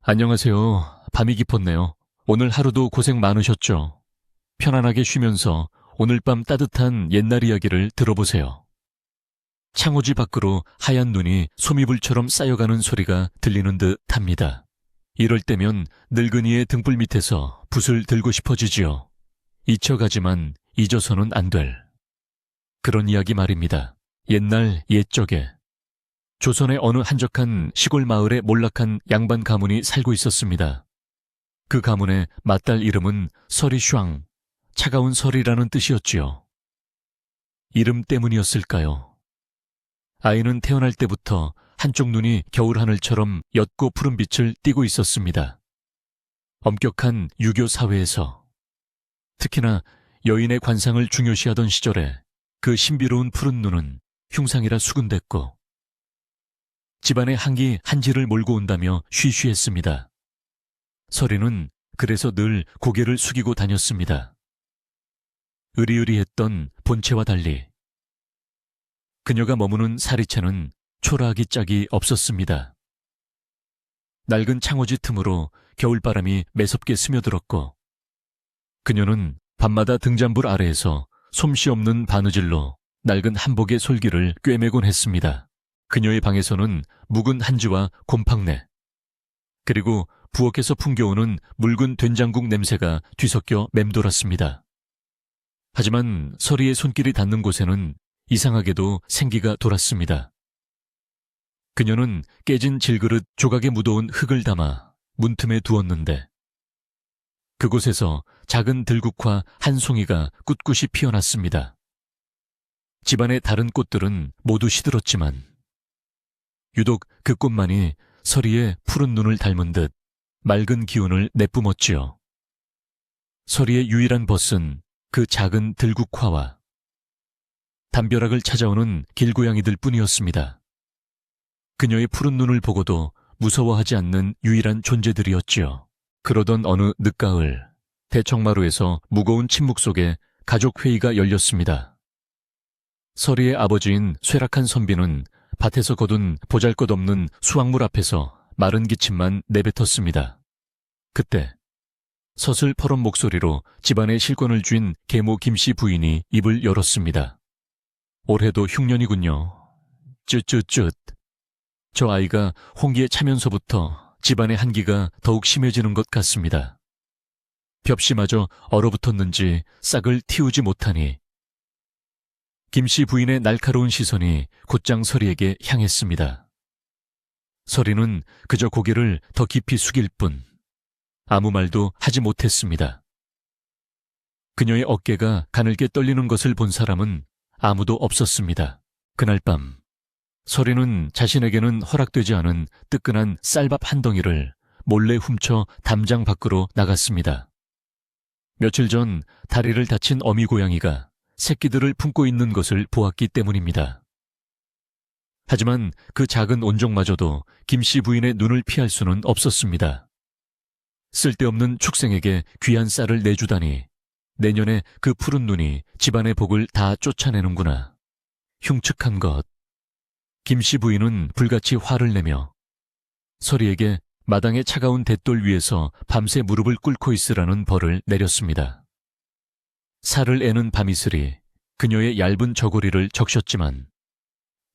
안녕하세요. 밤이 깊었네요. 오늘 하루도 고생 많으셨죠? 편안하게 쉬면서 오늘 밤 따뜻한 옛날 이야기를 들어보세요. 창호지 밖으로 하얀 눈이 소미불처럼 쌓여가는 소리가 들리는 듯 합니다. 이럴 때면 늙은이의 등불 밑에서 붓을 들고 싶어지지요. 잊혀가지만 잊어서는 안 될. 그런 이야기 말입니다. 옛날 옛적에 조선의 어느 한적한 시골 마을에 몰락한 양반 가문이 살고 있었습니다. 그 가문의 맏딸 이름은 서리샹, 차가운 설이라는 뜻이었지요. 이름 때문이었을까요? 아이는 태어날 때부터 한쪽 눈이 겨울 하늘처럼 옅고 푸른 빛을 띠고 있었습니다. 엄격한 유교 사회에서, 특히나 여인의 관상을 중요시하던 시절에 그 신비로운 푸른 눈은 흉상이라 수군댔고 집안에 한기 한지를 몰고 온다며 쉬쉬했습니다. 서리는 그래서 늘 고개를 숙이고 다녔습니다. 으리으리했던 본체와 달리 그녀가 머무는 사리채는 초라하기 짝이 없었습니다. 낡은 창호지 틈으로 겨울바람이 매섭게 스며들었고 그녀는 밤마다 등잔불 아래에서 솜씨 없는 바느질로 낡은 한복의 솔기를 꿰매곤 했습니다. 그녀의 방에서는 묵은 한지와 곰팡내, 그리고 부엌에서 풍겨오는 묽은 된장국 냄새가 뒤섞여 맴돌았습니다. 하지만 서리의 손길이 닿는 곳에는 이상하게도 생기가 돌았습니다. 그녀는 깨진 질그릇 조각에 묻어온 흙을 담아 문틈에 두었는데 그곳에서 작은 들국화 한 송이가 꿋꿋이 피어났습니다. 집안의 다른 꽃들은 모두 시들었지만 유독 그 꽃만이 서리의 푸른 눈을 닮은 듯 맑은 기운을 내뿜었지요. 서리의 유일한 벗은 그 작은 들국화와 담벼락을 찾아오는 길고양이들 뿐이었습니다. 그녀의 푸른 눈을 보고도 무서워하지 않는 유일한 존재들이었지요. 그러던 어느 늦가을, 대청마루에서 무거운 침묵 속에 가족회의가 열렸습니다. 서리의 아버지인 쇠락한 선비는 밭에서 거둔 보잘것없는 수확물 앞에서 마른 기침만 내뱉었습니다. 그때 서슬퍼런 목소리로 집안의 실권을 쥔 계모 김씨 부인이 입을 열었습니다. 올해도 흉년이군요. 쯧쯧쯧. 저 아이가 홍기에 차면서부터 집안의 한기가 더욱 심해지는 것 같습니다. 벽시마저 얼어붙었는지 싹을 틔우지 못하니 김씨 부인의 날카로운 시선이 곧장 서리에게 향했습니다. 서리는 그저 고개를 더 깊이 숙일 뿐 아무 말도 하지 못했습니다. 그녀의 어깨가 가늘게 떨리는 것을 본 사람은 아무도 없었습니다. 그날 밤 서리는 자신에게는 허락되지 않은 뜨끈한 쌀밥 한 덩이를 몰래 훔쳐 담장 밖으로 나갔습니다. 며칠 전 다리를 다친 어미 고양이가 새끼들을 품고 있는 것을 보았기 때문입니다. 하지만 그 작은 온종마저도 김씨 부인의 눈을 피할 수는 없었습니다. 쓸데없는 축생에게 귀한 쌀을 내주다니 내년에 그 푸른 눈이 집안의 복을 다 쫓아내는구나. 흉측한 것. 김씨 부인은 불같이 화를 내며 서리에게 마당의 차가운 돛돌 위에서 밤새 무릎을 꿇고 있으라는 벌을 내렸습니다. 살을 애는 밤이슬이 그녀의 얇은 저고리를 적셨지만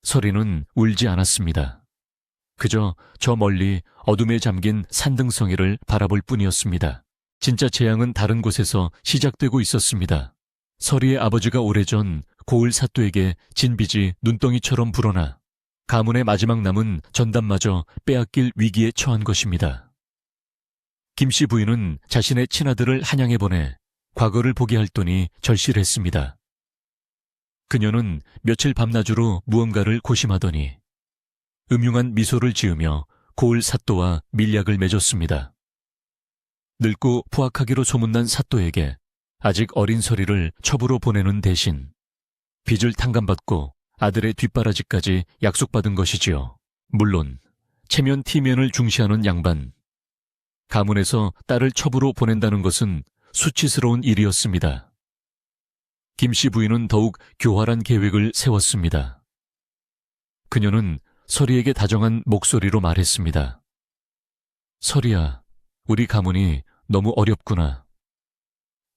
서리는 울지 않았습니다. 그저 저 멀리 어둠에 잠긴 산등성이를 바라볼 뿐이었습니다. 진짜 재앙은 다른 곳에서 시작되고 있었습니다. 서리의 아버지가 오래전 고을 사또에게 진 빚이 눈덩이처럼 불어나 가문의 마지막 남은 전담마저 빼앗길 위기에 처한 것입니다. 김씨 부인은 자신의 친아들을 한양에 보내 과거를 보게 할 돈이 절실했습니다. 그녀는 며칠 밤낮으로 무언가를 고심하더니 음흉한 미소를 지으며 고을 사또와 밀약을 맺었습니다. 늙고 포악하기로 소문난 사또에게 아직 어린 서리를 첩으로 보내는 대신 빚을 탕감받고 아들의 뒷바라지까지 약속받은 것이지요. 물론 체면 티면을 중시하는 양반. 가문에서 딸을 첩으로 보낸다는 것은 수치스러운 일이었습니다. 김씨 부인은 더욱 교활한 계획을 세웠습니다. 그녀는 서리에게 다정한 목소리로 말했습니다. 설이야, 우리 가문이 너무 어렵구나.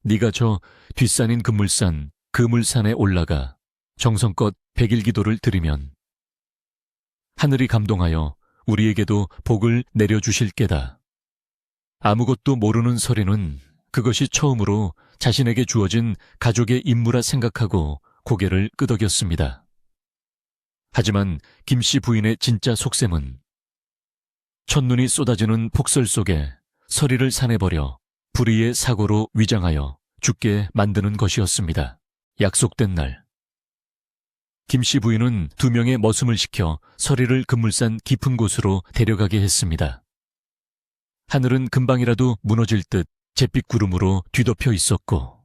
네가 저 뒷산인 금물산, 그 물산에 올라가 정성껏 백일 기도를 드리면 하늘이 감동하여 우리에게도 복을 내려주실 게다. 아무것도 모르는 설이는 그것이 처음으로 자신에게 주어진 가족의 임무라 생각하고 고개를 끄덕였습니다. 하지만 김씨 부인의 진짜 속셈은 첫눈이 쏟아지는 폭설 속에 설이를 산에 버려 불의의 사고로 위장하여 죽게 만드는 것이었습니다. 약속된 날, 김씨 부인은 2명의 머슴을 시켜 설이를 금물산 깊은 곳으로 데려가게 했습니다. 하늘은 금방이라도 무너질 듯 잿빛 구름으로 뒤덮여 있었고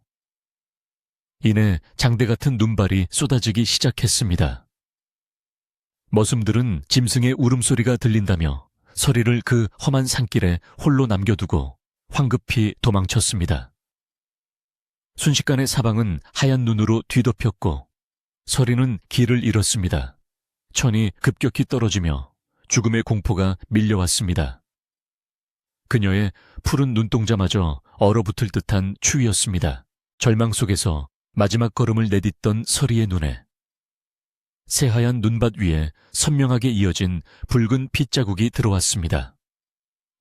이내 장대 같은 눈발이 쏟아지기 시작했습니다. 머슴들은 짐승의 울음소리가 들린다며 설이를 그 험한 산길에 홀로 남겨두고 황급히 도망쳤습니다. 순식간에 사방은 하얀 눈으로 뒤덮였고 설이는 길을 잃었습니다. 천이 급격히 떨어지며 죽음의 공포가 밀려왔습니다. 그녀의 푸른 눈동자마저 얼어붙을 듯한 추위였습니다. 절망 속에서 마지막 걸음을 내딛던 설이의 눈에 새하얀 눈밭 위에 선명하게 이어진 붉은 핏자국이 들어왔습니다.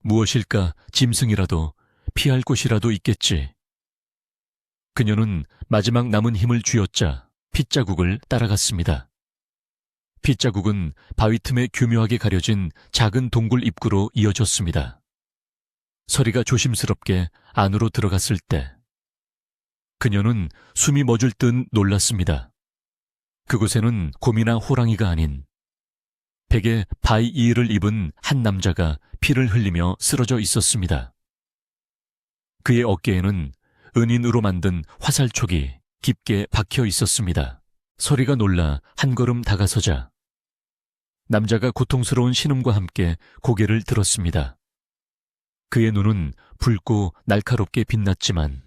무엇일까, 짐승이라도 피할 곳이라도 있겠지. 그녀는 마지막 남은 힘을 쥐어짜 핏자국을 따라갔습니다. 핏자국은 바위 틈에 교묘하게 가려진 작은 동굴 입구로 이어졌습니다. 설이가 조심스럽게 안으로 들어갔을 때 그녀는 숨이 멎을 듯 놀랐습니다. 그곳에는 곰이나 호랑이가 아닌 백에 바위 이을을 입은 한 남자가 피를 흘리며 쓰러져 있었습니다. 그의 어깨에는 은인으로 만든 화살촉이 깊게 박혀 있었습니다. 설이가 놀라 한 걸음 다가서자 남자가 고통스러운 신음과 함께 고개를 들었습니다. 그의 눈은 붉고 날카롭게 빛났지만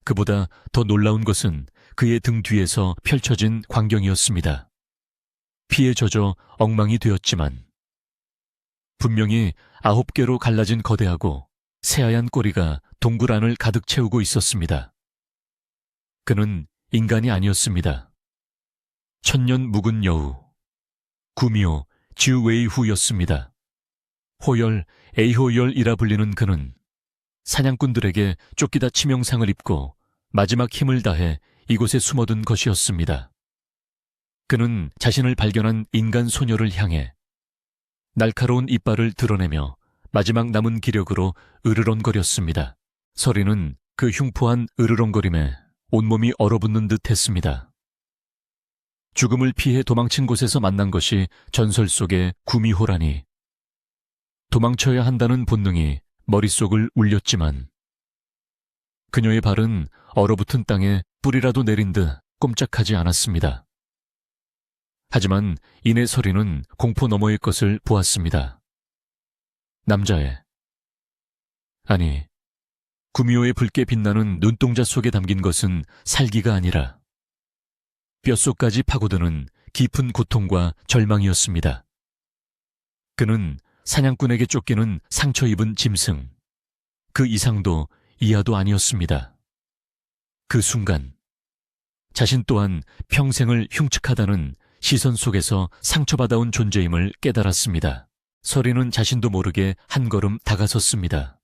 그보다 더 놀라운 것은 그의 등 뒤에서 펼쳐진 광경이었습니다. 피에 젖어 엉망이 되었지만 분명히 9개로 갈라진 거대하고 새하얀 꼬리가 동굴 안을 가득 채우고 있었습니다. 그는 인간이 아니었습니다. 천년 묵은 여우, 구미호 지우웨이후였습니다. 호열, 에이호열이라 불리는 그는 사냥꾼들에게 쫓기다 치명상을 입고 마지막 힘을 다해 이곳에 숨어든 것이었습니다. 그는 자신을 발견한 인간 소녀를 향해 날카로운 이빨을 드러내며 마지막 남은 기력으로 으르렁거렸습니다. 설이는 그 흉포한 으르렁거림에 온몸이 얼어붙는 듯 했습니다. 죽음을 피해 도망친 곳에서 만난 것이 전설 속의 구미호라니. 도망쳐야 한다는 본능이 머릿속을 울렸지만 그녀의 발은 얼어붙은 땅에 뿌리라도 내린 듯 꼼짝하지 않았습니다. 하지만 이내 설이는 공포 너머의 것을 보았습니다. 남자의, 아니, 구미호의 붉게 빛나는 눈동자 속에 담긴 것은 살기가 아니라 뼛속까지 파고드는 깊은 고통과 절망이었습니다. 그는 사냥꾼에게 쫓기는 상처 입은 짐승, 그 이상도 이하도 아니었습니다. 그 순간 자신 또한 평생을 흉측하다는 시선 속에서 상처받아온 존재임을 깨달았습니다. 설이는 자신도 모르게 한 걸음 다가섰습니다.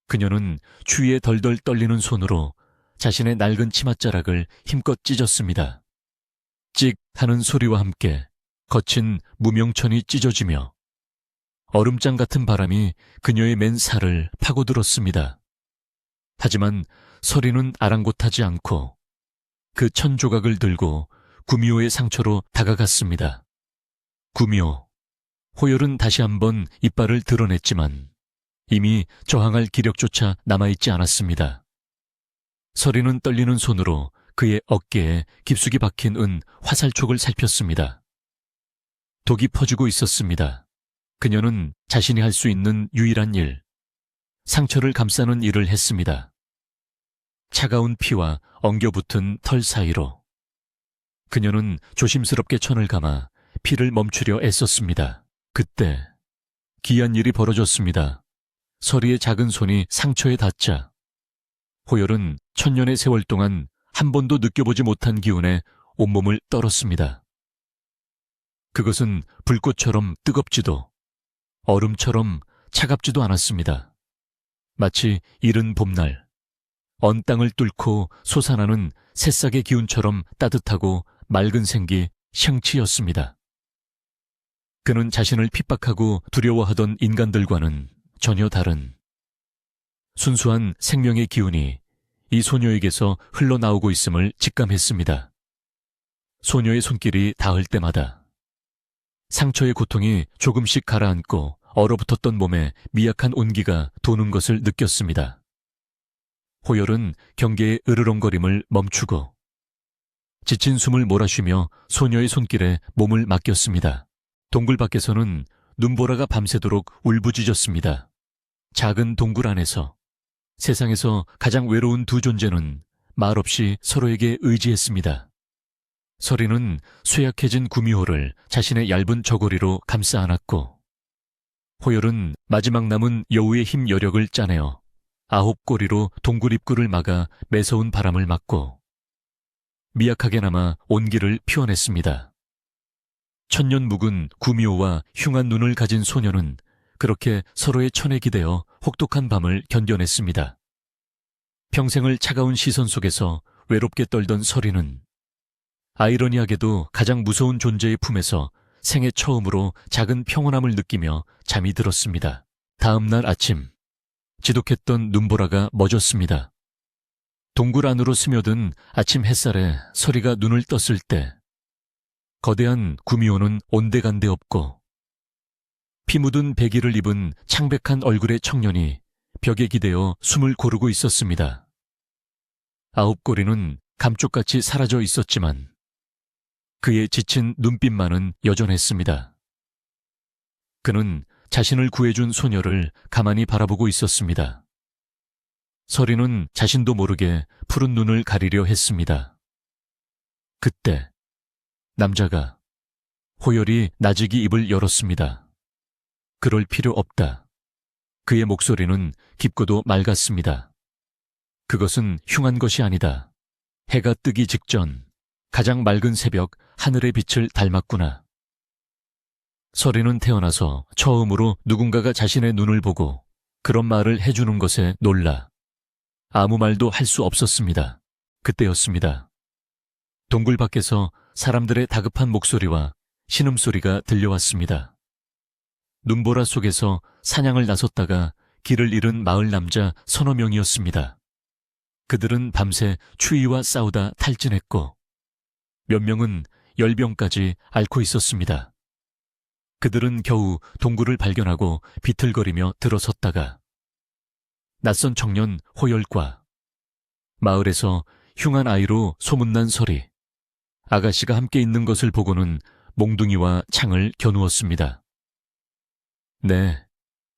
그녀는 추위에 덜덜 떨리는 손으로 자신의 낡은 치맛자락을 힘껏 찢었습니다. 찍 하는 소리와 함께 거친 무명천이 찢어지며 얼음장 같은 바람이 그녀의 맨 살을 파고들었습니다. 하지만 설이는 아랑곳하지 않고 그 천 조각을 들고 구미호의 상처로 다가갔습니다. 구미호, 호열은 다시 한번 이빨을 드러냈지만 이미 저항할 기력조차 남아있지 않았습니다. 설이는 떨리는 손으로 그의 어깨에 깊숙이 박힌 은 화살촉을 살폈습니다. 독이 퍼지고 있었습니다. 그녀는 자신이 할 수 있는 유일한 일, 상처를 감싸는 일을 했습니다. 차가운 피와 엉겨붙은 털 사이로 그녀는 조심스럽게 천을 감아 피를 멈추려 애썼습니다. 그때 기이한 일이 벌어졌습니다. 서리의 작은 손이 상처에 닿자 호열은 천년의 세월 동안 한 번도 느껴보지 못한 기운에 온몸을 떨었습니다. 그것은 불꽃처럼 뜨겁지도 얼음처럼 차갑지도 않았습니다. 마치 이른 봄날 언 땅을 뚫고 솟아나는 새싹의 기운처럼 따뜻하고 맑은 생기香치였습니다. 그는 자신을 핍박하고 두려워하던 인간들과는 전혀 다른 순수한 생명의 기운이 이 소녀에게서 흘러나오고 있음을 직감했습니다. 소녀의 손길이 닿을 때마다 상처의 고통이 조금씩 가라앉고 얼어붙었던 몸에 미약한 온기가 도는 것을 느꼈습니다. 호열은 경계의 으르렁거림을 멈추고 지친 숨을 몰아쉬며 소녀의 손길에 몸을 맡겼습니다. 동굴 밖에서는 눈보라가 밤새도록 울부짖었습니다. 작은 동굴 안에서 세상에서 가장 외로운 두 존재는 말없이 서로에게 의지했습니다. 서리는 쇠약해진 구미호를 자신의 얇은 저고리로 감싸 안았고 호열은 마지막 남은 여우의 힘 여력을 짜내어 9꼬리로 동굴 입구를 막아 매서운 바람을 막고 미약하게나마 온기를 피워냈습니다. 천년 묵은 구미호와 흉한 눈을 가진 소녀는 그렇게 서로의 천에 기대어 혹독한 밤을 견뎌냈습니다. 평생을 차가운 시선 속에서 외롭게 떨던 서리는 아이러니하게도 가장 무서운 존재의 품에서 생애 처음으로 작은 평온함을 느끼며 잠이 들었습니다. 다음 날 아침, 지독했던 눈보라가 멎었습니다. 동굴 안으로 스며든 아침 햇살에 서리가 눈을 떴을 때 거대한 구미호는 온데간데 없고 피 묻은 배기를 입은 창백한 얼굴의 청년이 벽에 기대어 숨을 고르고 있었습니다. 9꼬리는 감쪽같이 사라져 있었지만 그의 지친 눈빛만은 여전했습니다. 그는 자신을 구해준 소녀를 가만히 바라보고 있었습니다. 서리는 자신도 모르게 푸른 눈을 가리려 했습니다. 그때 남자가 호열이 나직이 입을 열었습니다. 그럴 필요 없다. 그의 목소리는 깊고도 맑았습니다. 그것은 흉한 것이 아니다. 해가 뜨기 직전 가장 맑은 새벽 하늘의 빛을 닮았구나. 서리는 태어나서 처음으로 누군가가 자신의 눈을 보고 그런 말을 해주는 것에 놀라 아무 말도 할 수 없었습니다. 그때였습니다. 동굴 밖에서 사람들의 다급한 목소리와 신음소리가 들려왔습니다. 눈보라 속에서 사냥을 나섰다가 길을 잃은 마을 남자 서너 명이었습니다. 그들은 밤새 추위와 싸우다 탈진했고 몇 명은 열병까지 앓고 있었습니다. 그들은 겨우 동굴을 발견하고 비틀거리며 들어섰다가 낯선 청년 호열과 마을에서 흉한 아이로 소문난 서리, 아가씨가 함께 있는 것을 보고는 몽둥이와 창을 겨누었습니다. 네,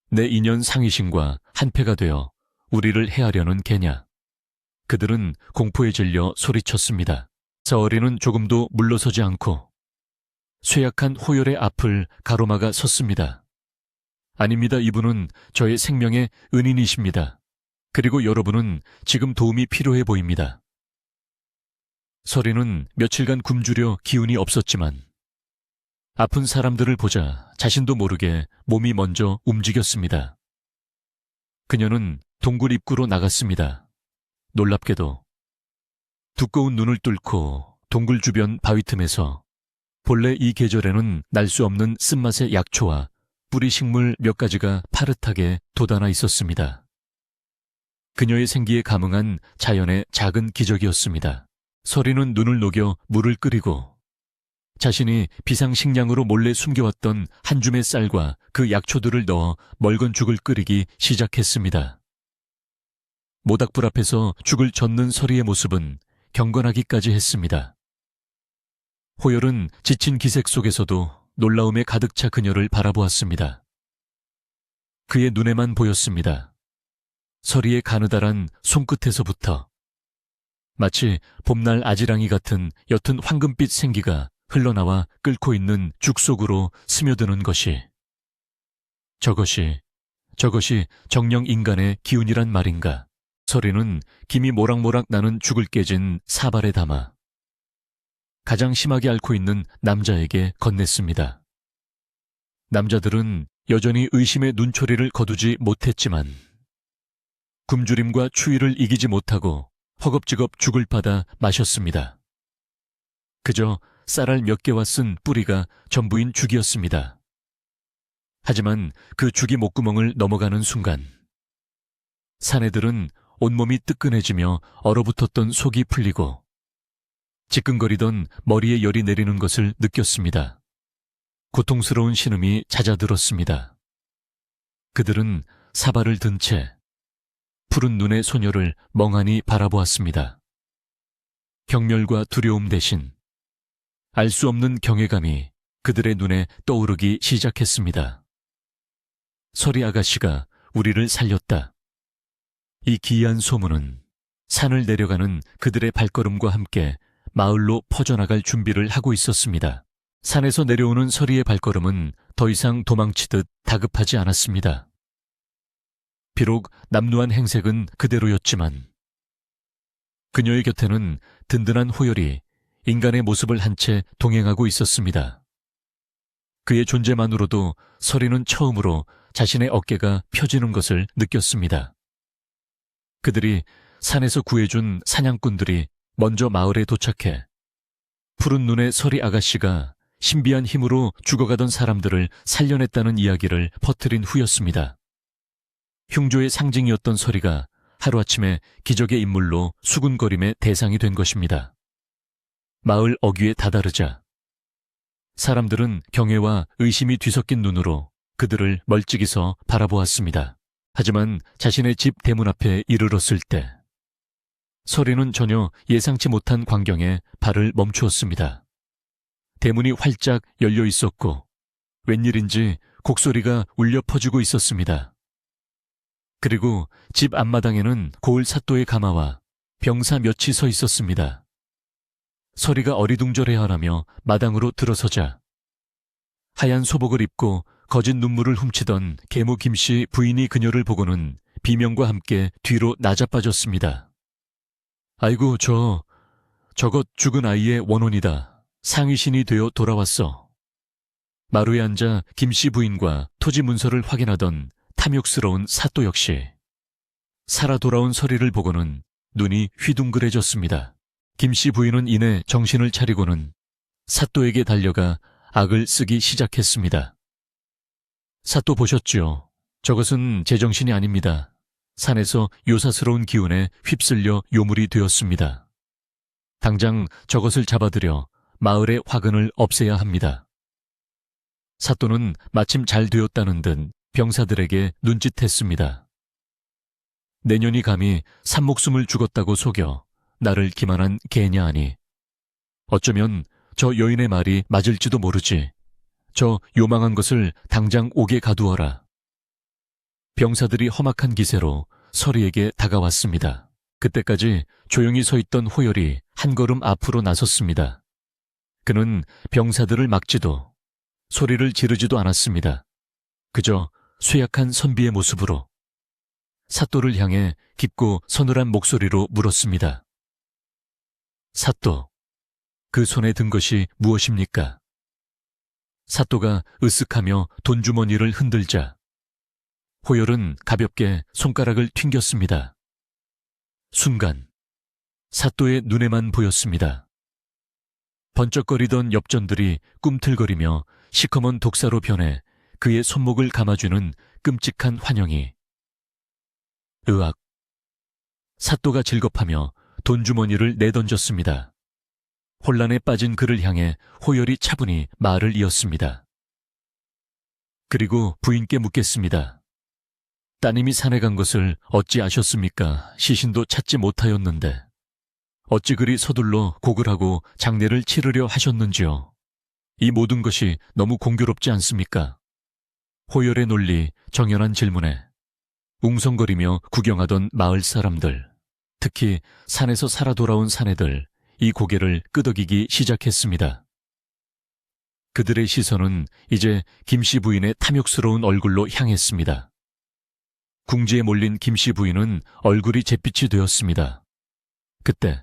내 인연 상위신과 한패가 되어 우리를 해하려는 개냐. 그들은 공포에 질려 소리쳤습니다. 서어리는 조금도 물러서지 않고 쇠약한 호열의 앞을 가로막아 섰습니다. 아닙니다. 이분은 저의 생명의 은인이십니다. 그리고 여러분은 지금 도움이 필요해 보입니다. 서리는 며칠간 굶주려 기운이 없었지만 아픈 사람들을 보자 자신도 모르게 몸이 먼저 움직였습니다. 그녀는 동굴 입구로 나갔습니다. 놀랍게도 두꺼운 눈을 뚫고 동굴 주변 바위 틈에서 본래 이 계절에는 날 수 없는 쓴맛의 약초와 뿌리 식물 몇 가지가 파릇하게 돋아나 있었습니다. 그녀의 생기에 감응한 자연의 작은 기적이었습니다. 서리는 눈을 녹여 물을 끓이고 자신이 비상식량으로 몰래 숨겨왔던 한 줌의 쌀과 그 약초들을 넣어 멀건 죽을 끓이기 시작했습니다. 모닥불 앞에서 죽을 젓는 서리의 모습은 경건하기까지 했습니다. 호열은 지친 기색 속에서도 놀라움에 가득 차 그녀를 바라보았습니다. 그의 눈에만 보였습니다. 서리의 가느다란 손끝에서부터 마치 봄날 아지랑이 같은 옅은 황금빛 생기가 흘러나와 끓고 있는 죽 속으로 스며드는 것이, 저것이 저것이 정령 인간의 기운이란 말인가? 서리는 김이 모락모락 나는 죽을 깨진 사발에 담아 가장 심하게 앓고 있는 남자에게 건넸습니다. 남자들은 여전히 의심의 눈초리를 거두지 못했지만 굶주림과 추위를 이기지 못하고 허겁지겁 죽을 받아 마셨습니다. 그저 쌀알 몇 개와 쓴 뿌리가 전부인 죽이었습니다. 하지만 그 죽이 목구멍을 넘어가는 순간 사내들은 온몸이 뜨끈해지며 얼어붙었던 속이 풀리고 지끈거리던 머리에 열이 내리는 것을 느꼈습니다. 고통스러운 신음이 잦아들었습니다. 그들은 사발을 든 채 푸른 눈의 소녀를 멍하니 바라보았습니다. 경멸과 두려움 대신 알 수 없는 경외감이 그들의 눈에 떠오르기 시작했습니다. 서리 아가씨가 우리를 살렸다. 이 기이한 소문은 산을 내려가는 그들의 발걸음과 함께 마을로 퍼져나갈 준비를 하고 있었습니다. 산에서 내려오는 서리의 발걸음은 더 이상 도망치듯 다급하지 않았습니다. 비록 남루한 행색은 그대로였지만 그녀의 곁에는 든든한 호열이 인간의 모습을 한 채 동행하고 있었습니다. 그의 존재만으로도 서리는 처음으로 자신의 어깨가 펴지는 것을 느꼈습니다. 그들이 산에서 구해준 사냥꾼들이 먼저 마을에 도착해 푸른 눈의 서리 아가씨가 신비한 힘으로 죽어가던 사람들을 살려냈다는 이야기를 퍼뜨린 후였습니다. 흉조의 상징이었던 서리가 하루아침에 기적의 인물로 수군거림의 대상이 된 것입니다. 마을 어귀에 다다르자 사람들은 경외와 의심이 뒤섞인 눈으로 그들을 멀찍이서 바라보았습니다. 하지만 자신의 집 대문 앞에 이르렀을 때 서리는 전혀 예상치 못한 광경에 발을 멈추었습니다. 대문이 활짝 열려 있었고 웬일인지 곡소리가 울려 퍼지고 있었습니다. 그리고 집 앞마당에는 고을 사또의 가마와 병사 몇이 서 있었습니다. 서리가 어리둥절해하라며 마당으로 들어서자 하얀 소복을 입고 거짓 눈물을 훔치던 계모 김씨 부인이 그녀를 보고는 비명과 함께 뒤로 나자빠졌습니다. 아이고 저것 죽은 아이의 원혼이다. 상위신이 되어 돌아왔어. 마루에 앉아 김씨 부인과 토지 문서를 확인하던 탐욕스러운 사또 역시 살아 돌아온 서리를 보고는 눈이 휘둥그레졌습니다. 김씨 부인은 이내 정신을 차리고는 사또에게 달려가 악을 쓰기 시작했습니다. 사또 보셨지요? 저것은 제정신이 아닙니다. 산에서 요사스러운 기운에 휩쓸려 요물이 되었습니다. 당장 저것을 잡아들여 마을의 화근을 없애야 합니다. 사또는 마침 잘 되었다는 듯 병사들에게 눈짓했습니다. 내년이 감히 산목숨을 죽었다고 속여 나를 기만한 개냐 하니 어쩌면 저 여인의 말이 맞을지도 모르지. 저 요망한 것을 당장 옥에 가두어라. 병사들이 험악한 기세로 서리에게 다가왔습니다. 그때까지 조용히 서 있던 호열이 한 걸음 앞으로 나섰습니다. 그는 병사들을 막지도 소리를 지르지도 않았습니다. 그저 쇠약한 선비의 모습으로 사또를 향해 깊고 서늘한 목소리로 물었습니다. 사또, 그 손에 든 것이 무엇입니까? 사또가 으쓱하며 돈주머니를 흔들자 호열은 가볍게 손가락을 튕겼습니다. 순간 사또의 눈에만 보였습니다. 번쩍거리던 엽전들이 꿈틀거리며 시커먼 독사로 변해 그의 손목을 감아주는 끔찍한 환영이. 으악! 사또가 질겁하며 돈주머니를 내던졌습니다. 혼란에 빠진 그를 향해 호열이 차분히 말을 이었습니다. 그리고 부인께 묻겠습니다. 따님이 산에 간 것을 어찌 아셨습니까? 시신도 찾지 못하였는데 어찌 그리 서둘러 곡을 하고 장례를 치르려 하셨는지요? 이 모든 것이 너무 공교롭지 않습니까? 호열의 논리, 정연한 질문에 웅성거리며 구경하던 마을 사람들, 특히 산에서 살아 돌아온 사내들, 이 고개를 끄덕이기 시작했습니다. 그들의 시선은 이제 김씨 부인의 탐욕스러운 얼굴로 향했습니다. 궁지에 몰린 김씨 부인은 얼굴이 잿빛이 되었습니다. 그때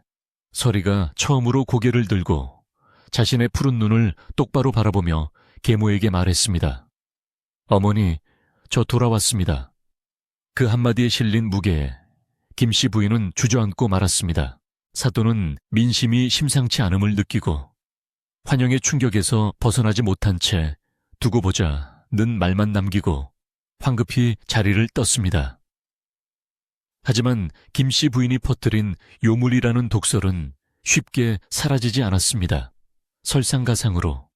서리가 처음으로 고개를 들고 자신의 푸른 눈을 똑바로 바라보며 계모에게 말했습니다. 어머니, 저 돌아왔습니다. 그 한마디에 실린 무게에 김씨 부인은 주저앉고 말았습니다. 사또는 민심이 심상치 않음을 느끼고 환영의 충격에서 벗어나지 못한 채 두고 보자는 말만 남기고 황급히 자리를 떴습니다. 하지만 김씨 부인이 퍼뜨린 요물이라는 독설은 쉽게 사라지지 않았습니다. 설상가상으로.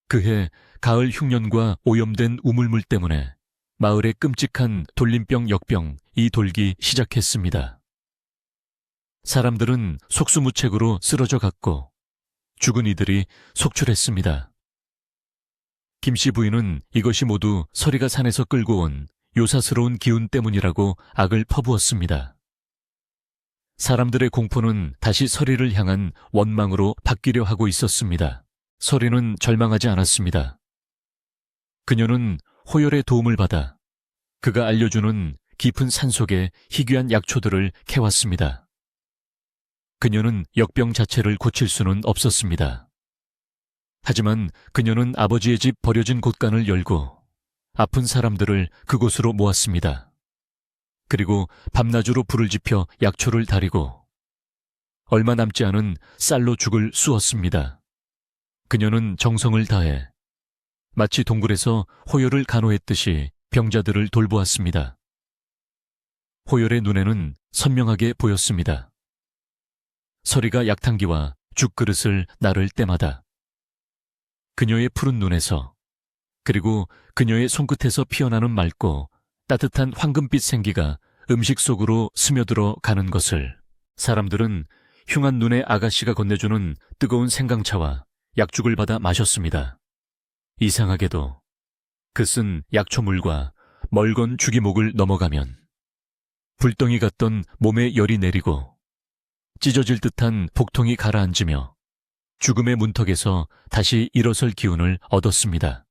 그해 가을 흉년과 오염된 우물물 때문에 마을에 끔찍한 돌림병 역병이 돌기 시작했습니다. 사람들은 속수무책으로 쓰러져 갔고 죽은 이들이 속출했습니다. 김씨 부인은 이것이 모두 서리가 산에서 끌고 온 요사스러운 기운 때문이라고 악을 퍼부었습니다. 사람들의 공포는 다시 서리를 향한 원망으로 바뀌려 하고 있었습니다. 서리는 절망하지 않았습니다. 그녀는 호열의 도움을 받아 그가 알려주는 깊은 산속의 희귀한 약초들을 캐왔습니다. 그녀는 역병 자체를 고칠 수는 없었습니다. 하지만 그녀는 아버지의 집 버려진 곳간을 열고 아픈 사람들을 그곳으로 모았습니다. 그리고 밤낮으로 불을 지펴 약초를 다리고 얼마 남지 않은 쌀로 죽을 쑤었습니다. 그녀는 정성을 다해 마치 동굴에서 호열을 간호했듯이 병자들을 돌보았습니다. 호열의 눈에는 선명하게 보였습니다. 서리가 약탕기와 죽그릇을 나를 때마다 그녀의 푸른 눈에서 그리고 그녀의 손끝에서 피어나는 맑고 따뜻한 황금빛 생기가 음식 속으로 스며들어 가는 것을 사람들은 흉한 눈의 아가씨가 건네주는 뜨거운 생강차와 약죽을 받아 마셨습니다. 이상하게도 그 쓴 약초물과 멀건 주기목을 넘어가면 불덩이 같던 몸에 열이 내리고 찢어질 듯한 복통이 가라앉으며 죽음의 문턱에서 다시 일어설 기운을 얻었습니다.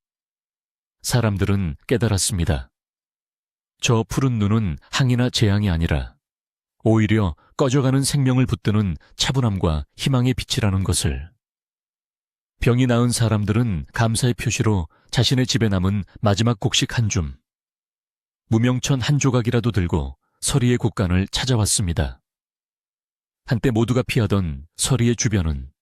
사람들은 깨달았습니다. 저 푸른 눈은 항이나 재앙이 아니라 오히려 꺼져가는 생명을 붙드는 차분함과 희망의 빛이라는 것을. 병이 나은 사람들은 감사의 표시로 자신의 집에 남은 마지막 곡식 한 줌, 무명천 한 조각이라도 들고 서리의 곳간을 찾아왔습니다. 한때 모두가 피하던 서리의 주변은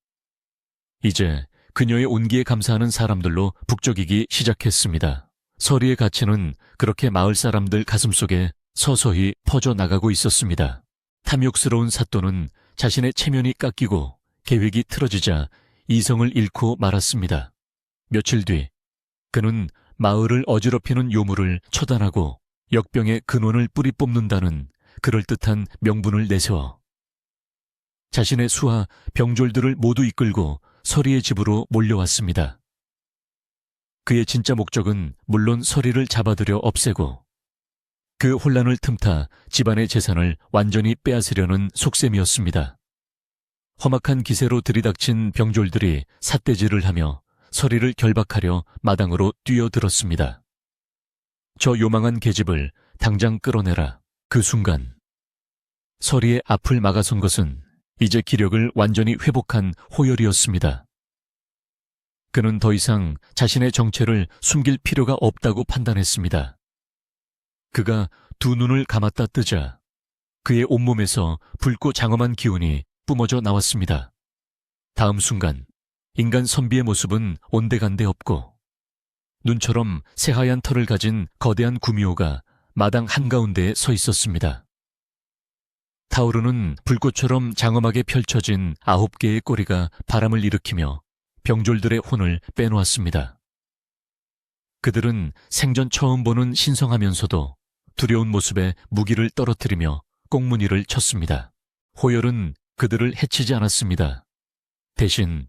이제 그녀의 온기에 감사하는 사람들로 북적이기 시작했습니다. 서리의 가치는 그렇게 마을 사람들 가슴속에 서서히 퍼져나가고 있었습니다. 탐욕스러운 사또는 자신의 체면이 깎이고 계획이 틀어지자 이성을 잃고 말았습니다. 며칠 뒤 그는 마을을 어지럽히는 요물을 처단하고 역병의 근원을 뿌리 뽑는다는 그럴듯한 명분을 내세워 자신의 수하 병졸들을 모두 이끌고 서리의 집으로 몰려왔습니다. 그의 진짜 목적은 물론 서리를 잡아들여 없애고 그 혼란을 틈타 집안의 재산을 완전히 빼앗으려는 속셈이었습니다. 험악한 기세로 들이닥친 병졸들이 삿대질을 하며 서리를 결박하려 마당으로 뛰어들었습니다. 저 요망한 계집을 당장 끌어내라. 그 순간 서리의 앞을 막아선 것은 이제 기력을 완전히 회복한 호열이었습니다. 그는 더 이상 자신의 정체를 숨길 필요가 없다고 판단했습니다. 그가 두 눈을 감았다 뜨자 그의 온몸에서 붉고 장엄한 기운이 뿜어져 나왔습니다. 다음 순간 인간 선비의 모습은 온데간데 없고 눈처럼 새하얀 털을 가진 거대한 구미호가 마당 한가운데에 서 있었습니다. 타오르는 불꽃처럼 장엄하게 펼쳐진 9개의 꼬리가 바람을 일으키며 병졸들의 혼을 빼놓았습니다. 그들은 생전 처음 보는 신성하면서도 두려운 모습에 무기를 떨어뜨리며 꽁무니를 쳤습니다. 호열은 그들을 해치지 않았습니다. 대신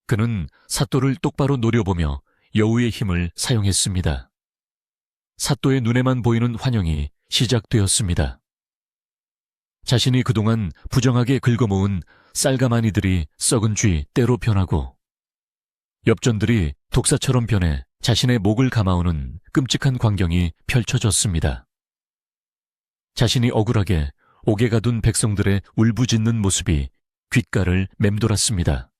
그는 사또를 똑바로 노려보며 여우의 힘을 사용했습니다. 사또의 눈에만 보이는 환영이 시작되었습니다. 자신이 그동안 부정하게 긁어모은 쌀가마니들이 썩은 쥐 때로 변하고 엽전들이 독사처럼 변해 자신의 목을 감아오는 끔찍한 광경이 펼쳐졌습니다. 자신이 억울하게 옥에 가둔 백성들의 울부짖는 모습이 귓가를 맴돌았습니다.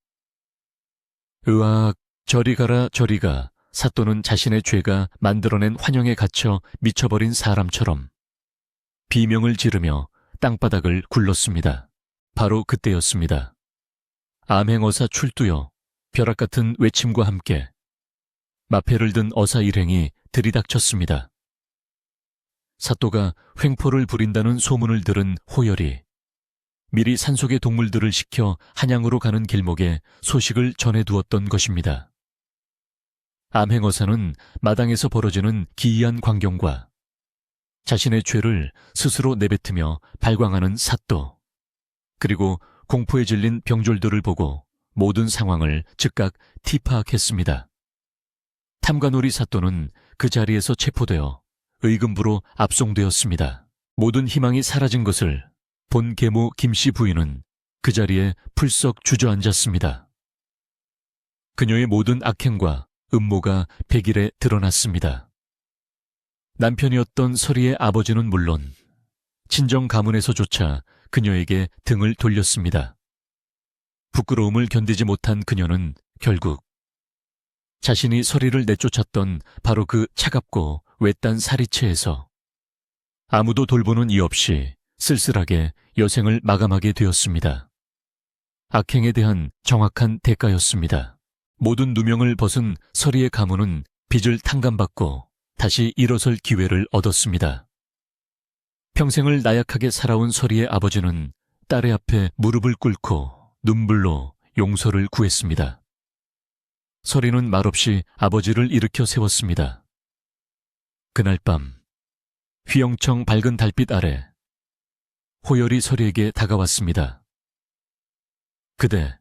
으악, 저리 가라 저리 가. 사또는 자신의 죄가 만들어낸 환영에 갇혀 미쳐버린 사람처럼 비명을 지르며 땅바닥을 굴렀습니다. 바로 그때였습니다. 암행어사 출두여, 벼락 같은 외침과 함께 마패를 든 어사 일행이 들이닥쳤습니다. 사또가 횡포를 부린다는 소문을 들은 호열이 미리 산속의 동물들을 시켜 한양으로 가는 길목에 소식을 전해두었던 것입니다. 암행어사는 마당에서 벌어지는 기이한 광경과 자신의 죄를 스스로 내뱉으며 발광하는 사또, 그리고 공포에 질린 병졸들을 보고 모든 상황을 즉각 티파악했습니다. 탐관오리 사또는 그 자리에서 체포되어 의금부로 압송되었습니다. 모든 희망이 사라진 것을 본 계모 김씨 부인은 그 자리에 풀썩 주저앉았습니다. 그녀의 모든 악행과 음모가 백일에 드러났습니다. 남편이었던 서리의 아버지는 물론 친정 가문에서조차 그녀에게 등을 돌렸습니다. 부끄러움을 견디지 못한 그녀는 결국 자신이 서리를 내쫓았던 바로 그 차갑고 외딴 사리채에서 아무도 돌보는 이 없이 쓸쓸하게 여생을 마감하게 되었습니다. 악행에 대한 정확한 대가였습니다. 모든 누명을 벗은 서리의 가문은 빚을 탕감받고 다시 일어설 기회를 얻었습니다. 평생을 나약하게 살아온 서리의 아버지는 딸의 앞에 무릎을 꿇고 눈물로 용서를 구했습니다. 서리는 말없이 아버지를 일으켜 세웠습니다. 그날 밤 휘영청 밝은 달빛 아래 호열이 서리에게 다가왔습니다. 그대,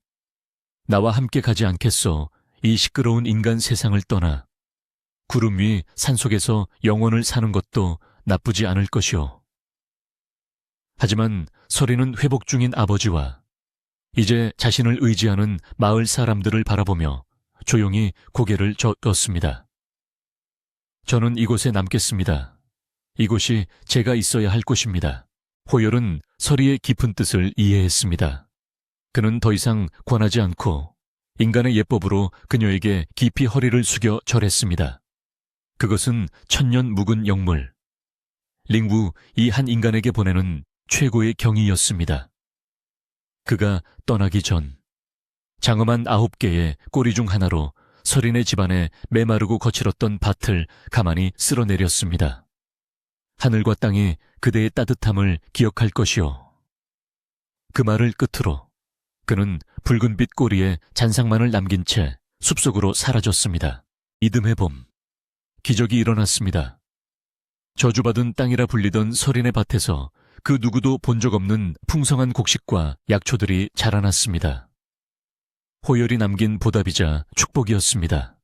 나와 함께 가지 않겠소. 이 시끄러운 인간 세상을 떠나 구름 위 산속에서 영원을 사는 것도 나쁘지 않을 것이오. 하지만 서리는 회복 중인 아버지와 이제 자신을 의지하는 마을 사람들을 바라보며 조용히 고개를 저었습니다. 저는 이곳에 남겠습니다. 이곳이 제가 있어야 할 곳입니다. 호열은 서리의 깊은 뜻을 이해했습니다. 그는 더 이상 권하지 않고 인간의 예법으로 그녀에게 깊이 허리를 숙여 절했습니다. 그것은 천년 묵은 영물, 링우 이 한 인간에게 보내는 최고의 경의였습니다. 그가 떠나기 전 장엄한 9개의 꼬리 중 하나로 서린의 집안에 메마르고 거칠었던 밭을 가만히 쓸어내렸습니다. 하늘과 땅이 그대의 따뜻함을 기억할 것이오. 그 말을 끝으로 그는 붉은빛 꼬리에 잔상만을 남긴 채 숲속으로 사라졌습니다. 이듬해 봄, 기적이 일어났습니다. 저주받은 땅이라 불리던 서린의 밭에서 그 누구도 본 적 없는 풍성한 곡식과 약초들이 자라났습니다. 호열이 남긴 보답이자 축복이었습니다.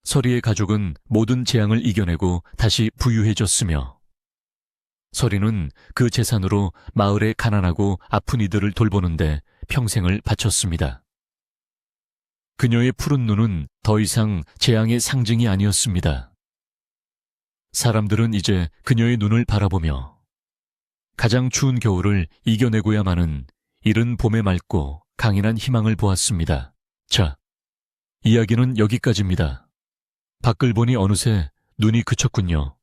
서리의 가족은 모든 재앙을 이겨내고 다시 부유해졌으며 서리는 그 재산으로 마을의 가난하고 아픈 이들을 돌보는데 평생을 바쳤습니다. 그녀의 푸른 눈은 더 이상 재앙의 상징이 아니었습니다. 사람들은 이제 그녀의 눈을 바라보며 가장 추운 겨울을 이겨내고야마는 이른 봄에 맑고 강인한 희망을 보았습니다. 자, 이야기는 여기까지입니다. 밖을 보니 어느새 눈이 그쳤군요.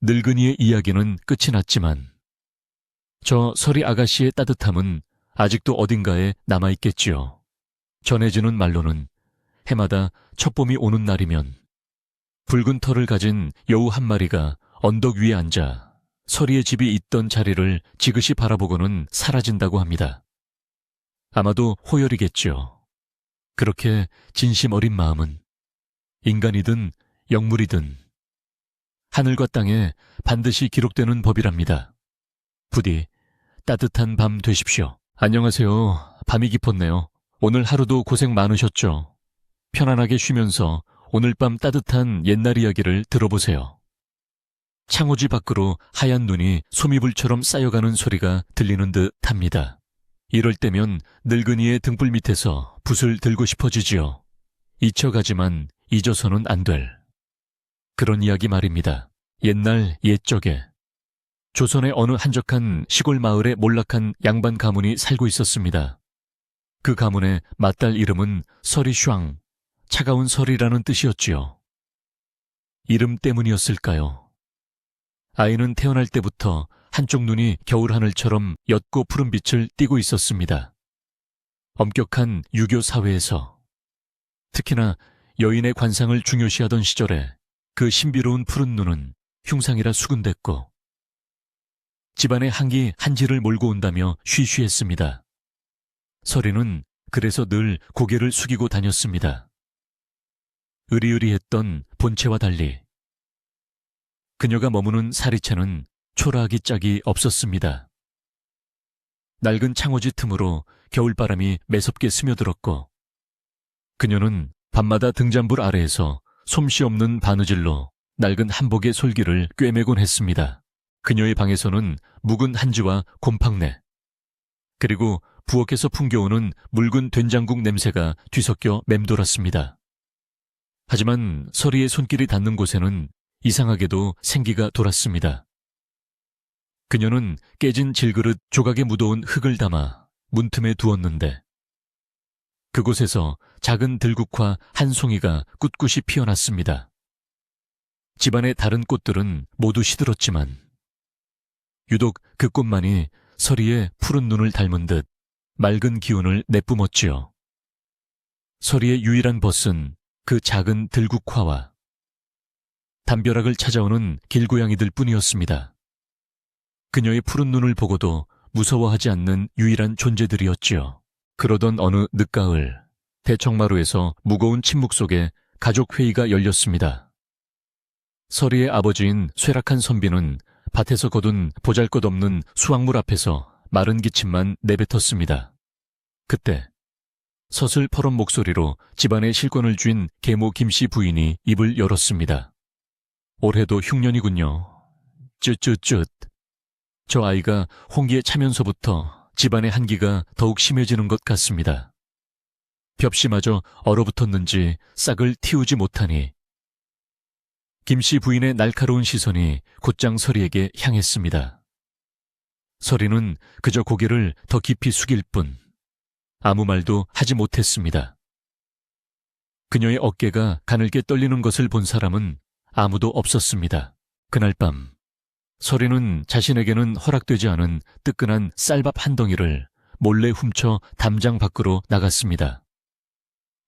늙은이의 이야기는 끝이 났지만 저 서리 아가씨의 따뜻함은 아직도 어딘가에 남아있겠지요. 전해지는 말로는 해마다 첫봄이 오는 날이면 붉은 털을 가진 여우 한 마리가 언덕 위에 앉아 서리의 집이 있던 자리를 지그시 바라보고는 사라진다고 합니다. 아마도 호열이겠지요. 그렇게 진심 어린 마음은 인간이든 영물이든 하늘과 땅에 반드시 기록되는 법이랍니다. 부디 따뜻한 밤 되십시오. 안녕하세요. 밤이 깊었네요. 오늘 하루도 고생 많으셨죠? 편안하게 쉬면서 오늘 밤 따뜻한 옛날 이야기를 들어보세요. 창호지 밖으로 하얀 눈이 소미불처럼 쌓여가는 소리가 들리는 듯 합니다. 이럴 때면 늙은이의 등불 밑에서 붓을 들고 싶어지지요. 잊혀가지만 잊어서는 안 될 그런 이야기 말입니다. 옛날 옛적에 조선의 어느 한적한 시골 마을에 몰락한 양반 가문이 살고 있었습니다. 그 가문의 맏딸 이름은 서리샹, 차가운 설이라는 뜻이었지요. 이름 때문이었을까요? 아이는 태어날 때부터 한쪽 눈이 겨울 하늘처럼 옅고 푸른 빛을 띠고 있었습니다. 엄격한 유교 사회에서, 특히나 여인의 관상을 중요시하던 시절에 그 신비로운 푸른 눈은 흉상이라 수군댔고, 집안에 한기 한지를 몰고 온다며 쉬쉬했습니다. 서리는 그래서 늘 고개를 숙이고 다녔습니다. 으리으리했던 본체와 달리 그녀가 머무는 사리채는 초라하기 짝이 없었습니다. 낡은 창호지 틈으로 겨울바람이 매섭게 스며들었고, 그녀는 밤마다 등잔불 아래에서 솜씨 없는 바느질로 낡은 한복의 솔기를 꿰매곤 했습니다. 그녀의 방에서는 묵은 한지와 곰팡내, 그리고 부엌에서 풍겨오는 묽은 된장국 냄새가 뒤섞여 맴돌았습니다. 하지만 서리의 손길이 닿는 곳에는 이상하게도 생기가 돌았습니다. 그녀는 깨진 질그릇 조각에 묻어온 흙을 담아 문틈에 두었는데, 그곳에서 작은 들국화 한 송이가 꿋꿋이 피어났습니다. 집안의 다른 꽃들은 모두 시들었지만 유독 그 꽃만이 서리의 푸른 눈을 닮은 듯 맑은 기운을 내뿜었지요. 서리의 유일한 벗은 그 작은 들국화와 담벼락을 찾아오는 길고양이들 뿐이었습니다. 그녀의 푸른 눈을 보고도 무서워하지 않는 유일한 존재들이었지요. 그러던 어느 늦가을, 대청마루에서 무거운 침묵 속에 가족회의가 열렸습니다. 서리의 아버지인 쇠락한 선비는 밭에서 거둔 보잘것없는 수확물 앞에서 마른 기침만 내뱉었습니다. 그때 서슬 퍼런 목소리로 집안의 실권을 쥔 계모 김씨 부인이 입을 열었습니다. 올해도 흉년이군요. 쯧쯧쯧. 저 아이가 홍기에 차면서부터 집안의 한기가 더욱 심해지는 것 같습니다. 벽시마저 얼어붙었는지 싹을 틔우지 못하니. 김씨 부인의 날카로운 시선이 곧장 서리에게 향했습니다. 서리는 그저 고개를 더 깊이 숙일 뿐 아무 말도 하지 못했습니다. 그녀의 어깨가 가늘게 떨리는 것을 본 사람은 아무도 없었습니다. 그날 밤 서리는 자신에게는 허락되지 않은 뜨끈한 쌀밥 한 덩이를 몰래 훔쳐 담장 밖으로 나갔습니다.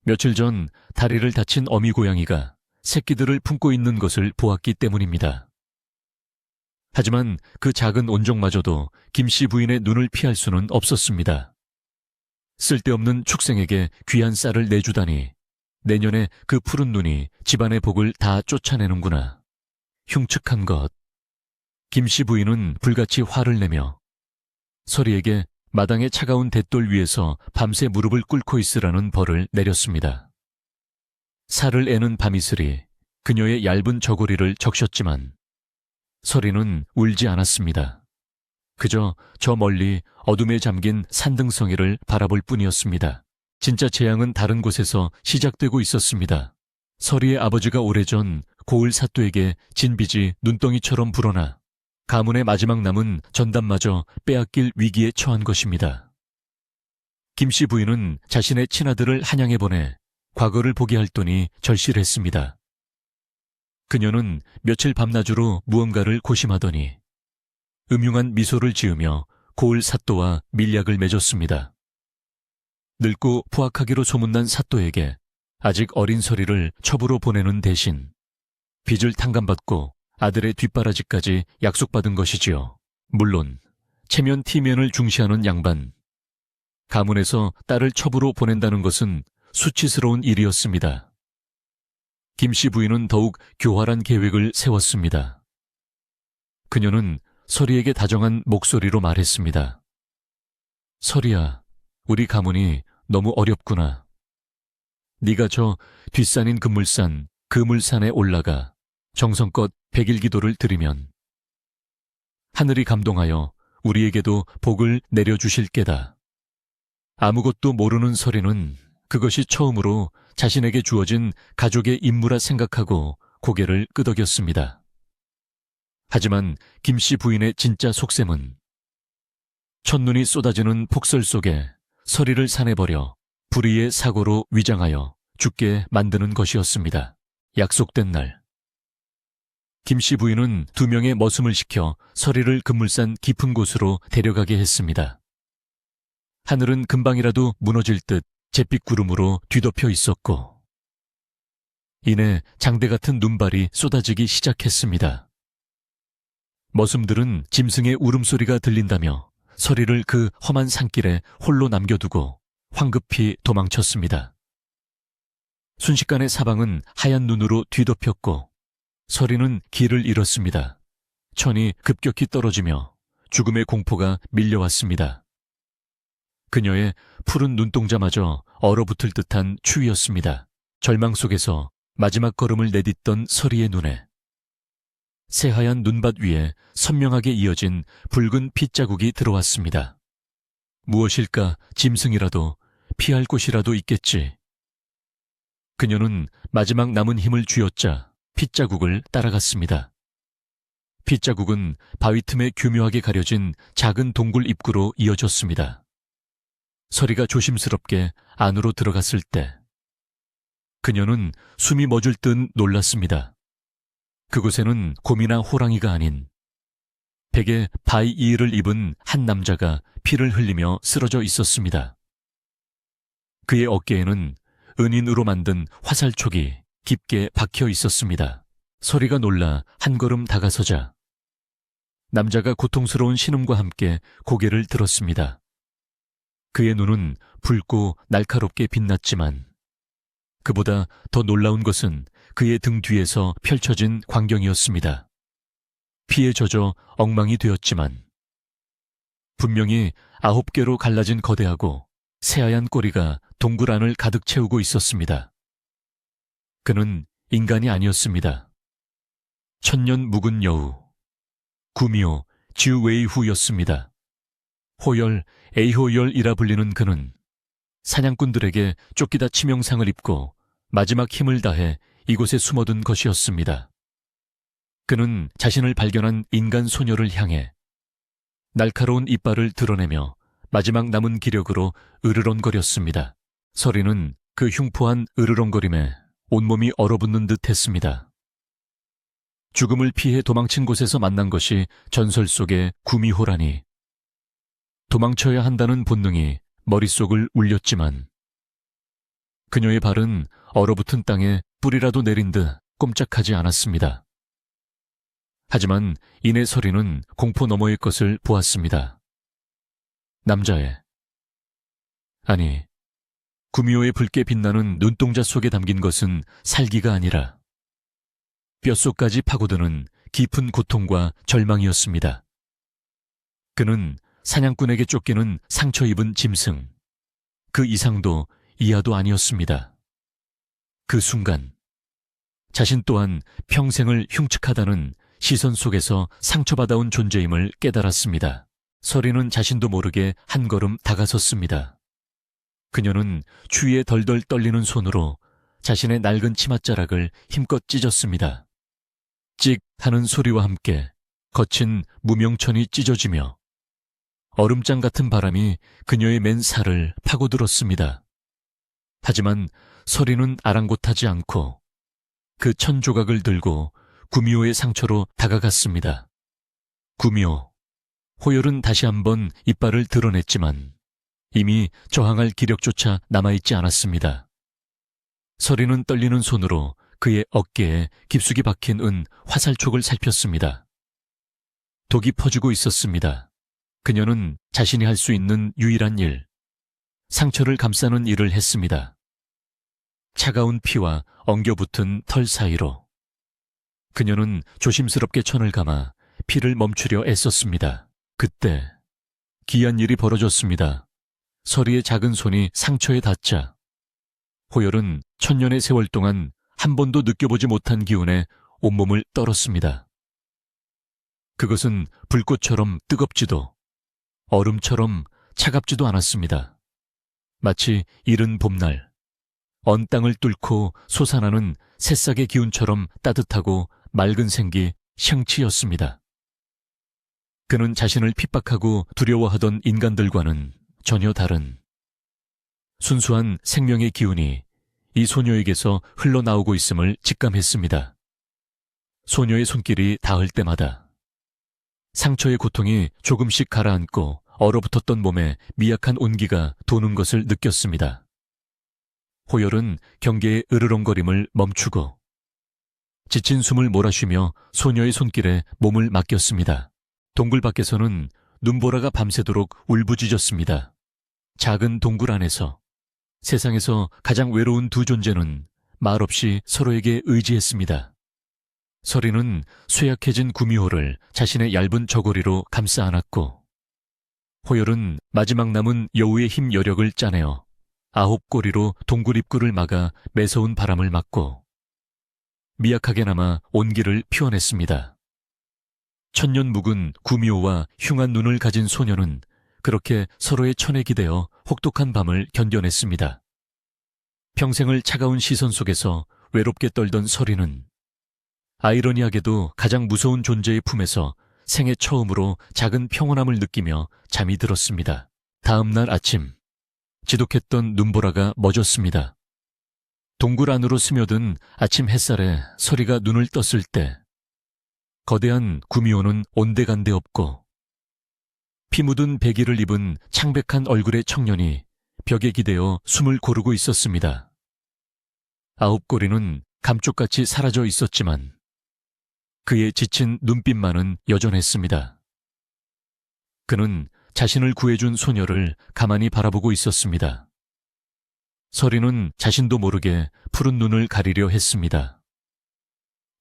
며칠 전 다리를 다친 어미 고양이가 새끼들을 품고 있는 것을 보았기 때문입니다. 하지만 그 작은 온종마저도 김씨 부인의 눈을 피할 수는 없었습니다. 쓸데없는 축생에게 귀한 쌀을 내주다니 내년에 그 푸른 눈이 집안의 복을 다 쫓아내는구나. 흉측한 것. 김씨 부인은 불같이 화를 내며 서리에게 마당의 차가운 돛돌 위에서 밤새 무릎을 꿇고 있으라는 벌을 내렸습니다. 살을 애는 밤이슬이 그녀의 얇은 저고리를 적셨지만 서리는 울지 않았습니다. 그저 저 멀리 어둠에 잠긴 산등성이를 바라볼 뿐이었습니다. 진짜 재앙은 다른 곳에서 시작되고 있었습니다. 서리의 아버지가 오래전 고을 사또에게 진 빚이 눈덩이처럼 불어나 가문의 마지막 남은 전담마저 빼앗길 위기에 처한 것입니다. 김씨 부인은 자신의 친아들을 한양에 보내 과거를 보게 할 돈이 절실했습니다. 그녀는 며칠 밤낮으로 무언가를 고심하더니 음흉한 미소를 지으며 고을 사또와 밀약을 맺었습니다. 늙고 포악하기로 소문난 사또에게 아직 어린 서리를 첩으로 보내는 대신 빚을 탕감받고 아들의 뒷바라지까지 약속받은 것이지요. 물론 체면 티면을 중시하는 양반. 가문에서 딸을 첩으로 보낸다는 것은 수치스러운 일이었습니다. 김씨 부인은 더욱 교활한 계획을 세웠습니다. 그녀는 서리에게 다정한 목소리로 말했습니다. 서리야, 우리 가문이 너무 어렵구나. 네가 저 뒷산인 금물산, 그 물산에 올라가 정성껏 백일기도를 드리면 하늘이 감동하여 우리에게도 복을 내려주실 게다. 아무것도 모르는 서리는 그것이 처음으로 자신에게 주어진 가족의 임무라 생각하고 고개를 끄덕였습니다. 하지만 김씨 부인의 진짜 속셈은 첫눈이 쏟아지는 폭설 속에 서리를 산에버려 불의의 사고로 위장하여 죽게 만드는 것이었습니다. 약속된 날, 김씨 부인은 2명의 머슴을 시켜 서리를 급물산 깊은 곳으로 데려가게 했습니다. 하늘은 금방이라도 무너질 듯 잿빛 구름으로 뒤덮여 있었고, 이내 장대 같은 눈발이 쏟아지기 시작했습니다. 머슴들은 짐승의 울음소리가 들린다며 서리를 그 험한 산길에 홀로 남겨두고 황급히 도망쳤습니다. 순식간에 사방은 하얀 눈으로 뒤덮였고 서리는 길을 잃었습니다. 천이 급격히 떨어지며 죽음의 공포가 밀려왔습니다. 그녀의 푸른 눈동자마저 얼어붙을 듯한 추위였습니다. 절망 속에서 마지막 걸음을 내딛던 서리의 눈에 새하얀 눈밭 위에 선명하게 이어진 붉은 핏자국이 들어왔습니다. 무엇일까? 짐승이라도, 피할 곳이라도 있겠지. 그녀는 마지막 남은 힘을 쥐어짜 핏자국을 따라갔습니다. 핏자국은 바위 틈에 교묘하게 가려진 작은 동굴 입구로 이어졌습니다. 서리가 조심스럽게 안으로 들어갔을 때 그녀는 숨이 멎을 듯 놀랐습니다. 그곳에는 곰이나 호랑이가 아닌 베개 바위 이의를 입은 한 남자가 피를 흘리며 쓰러져 있었습니다. 그의 어깨에는 은인으로 만든 화살촉이 깊게 박혀 있었습니다. 서리가 놀라 한 걸음 다가서자 남자가 고통스러운 신음과 함께 고개를 들었습니다. 그의 눈은 붉고 날카롭게 빛났지만 그보다 더 놀라운 것은 그의 등 뒤에서 펼쳐진 광경이었습니다. 피에 젖어 엉망이 되었지만 분명히 9개로 갈라진 거대하고 새하얀 꼬리가 동굴 안을 가득 채우고 있었습니다. 그는 인간이 아니었습니다. 천년 묵은 여우, 구미호 지우웨이후였습니다. 호열, 에이호열이라 불리는 그는 사냥꾼들에게 쫓기다 치명상을 입고 마지막 힘을 다해 이곳에 숨어든 것이었습니다. 그는 자신을 발견한 인간 소녀를 향해 날카로운 이빨을 드러내며 마지막 남은 기력으로 으르렁거렸습니다. 서리는 그 흉포한 으르렁거림에 온몸이 얼어붙는 듯 했습니다. 죽음을 피해 도망친 곳에서 만난 것이 전설 속의 구미호라니. 도망쳐야 한다는 본능이 머릿속을 울렸지만 그녀의 발은 얼어붙은 땅에 뿌리라도 내린 듯 꼼짝하지 않았습니다. 하지만 이내 서리는 공포 너머의 것을 보았습니다. 남자의, 아니, 구미호의 붉게 빛나는 눈동자 속에 담긴 것은 살기가 아니라 뼛속까지 파고드는 깊은 고통과 절망이었습니다. 그는 사냥꾼에게 쫓기는 상처 입은 짐승, 그 이상도 이하도 아니었습니다. 그 순간 자신 또한 평생을 흉측하다는 시선 속에서 상처받아온 존재임을 깨달았습니다. 서리는 자신도 모르게 한 걸음 다가섰습니다. 그녀는 추위에 덜덜 떨리는 손으로 자신의 낡은 치맛자락을 힘껏 찢었습니다. 찍 하는 소리와 함께 거친 무명천이 찢어지며 얼음장 같은 바람이 그녀의 맨 살을 파고들었습니다. 하지만 서리는 아랑곳하지 않고 그 천 조각을 들고 구미호의 상처로 다가갔습니다. 구미호, 호열은 다시 한번 이빨을 드러냈지만 이미 저항할 기력조차 남아있지 않았습니다. 서리는 떨리는 손으로 그의 어깨에 깊숙이 박힌 은 화살촉을 살폈습니다. 독이 퍼지고 있었습니다. 그녀는 자신이 할 수 있는 유일한 일, 상처를 감싸는 일을 했습니다. 차가운 피와 엉겨붙은 털 사이로 그녀는 조심스럽게 천을 감아 피를 멈추려 애썼습니다. 그때 기이한 일이 벌어졌습니다. 서리의 작은 손이 상처에 닿자 호열은 천년의 세월 동안 한 번도 느껴보지 못한 기운에 온몸을 떨었습니다. 그것은 불꽃처럼 뜨겁지도 얼음처럼 차갑지도 않았습니다. 마치 이른 봄날 언 땅을 뚫고 솟아나는 새싹의 기운처럼 따뜻하고 맑은 생기 샹치였습니다. 그는 자신을 핍박하고 두려워하던 인간들과는 전혀 다른 순수한 생명의 기운이 이 소녀에게서 흘러나오고 있음을 직감했습니다. 소녀의 손길이 닿을 때마다 상처의 고통이 조금씩 가라앉고 얼어붙었던 몸에 미약한 온기가 도는 것을 느꼈습니다. 호열은 경계의 으르렁거림을 멈추고 지친 숨을 몰아쉬며 소녀의 손길에 몸을 맡겼습니다. 동굴 밖에서는 눈보라가 밤새도록 울부짖었습니다. 작은 동굴 안에서 세상에서 가장 외로운 두 존재는 말없이 서로에게 의지했습니다. 서리는 쇠약해진 구미호를 자신의 얇은 저고리로 감싸 안았고, 호열은 마지막 남은 여우의 힘 여력을 짜내어 9꼬리로 동굴 입구를 막아 매서운 바람을 막고 미약하게나마 온기를 피워냈습니다. 천년 묵은 구미호와 흉한 눈을 가진 소녀는 그렇게 서로의 천에 기대어 혹독한 밤을 견뎌냈습니다. 평생을 차가운 시선 속에서 외롭게 떨던 서리는 아이러니하게도 가장 무서운 존재의 품에서 생애 처음으로 작은 평온함을 느끼며 잠이 들었습니다. 다음 날 아침, 지독했던 눈보라가 멎었습니다. 동굴 안으로 스며든 아침 햇살에 서리가 눈을 떴을 때 거대한 구미호는 온데간데 없고 피 묻은 배기를 입은 창백한 얼굴의 청년이 벽에 기대어 숨을 고르고 있었습니다. 9꼬리는 감쪽같이 사라져 있었지만 그의 지친 눈빛만은 여전했습니다. 그는 자신을 구해준 소녀를 가만히 바라보고 있었습니다. 서리는 자신도 모르게 푸른 눈을 가리려 했습니다.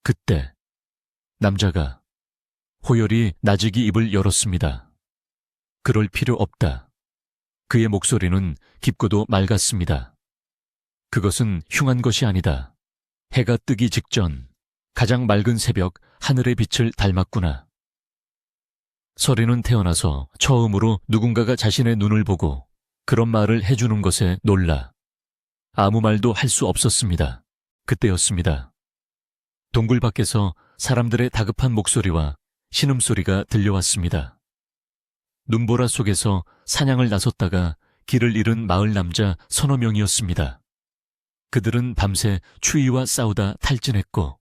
그때 남자가 호열이 나직이 입을 열었습니다. 그럴 필요 없다. 그의 목소리는 깊고도 맑았습니다. 그것은 흉한 것이 아니다. 해가 뜨기 직전 가장 맑은 새벽 하늘의 빛을 닮았구나. 서리는 태어나서 처음으로 누군가가 자신의 눈을 보고 그런 말을 해주는 것에 놀라 아무 말도 할 수 없었습니다. 그때였습니다. 동굴 밖에서 사람들의 다급한 목소리와 신음소리가 들려왔습니다. 눈보라 속에서 사냥을 나섰다가 길을 잃은 마을 남자 서너 명이었습니다. 그들은 밤새 추위와 싸우다 탈진했고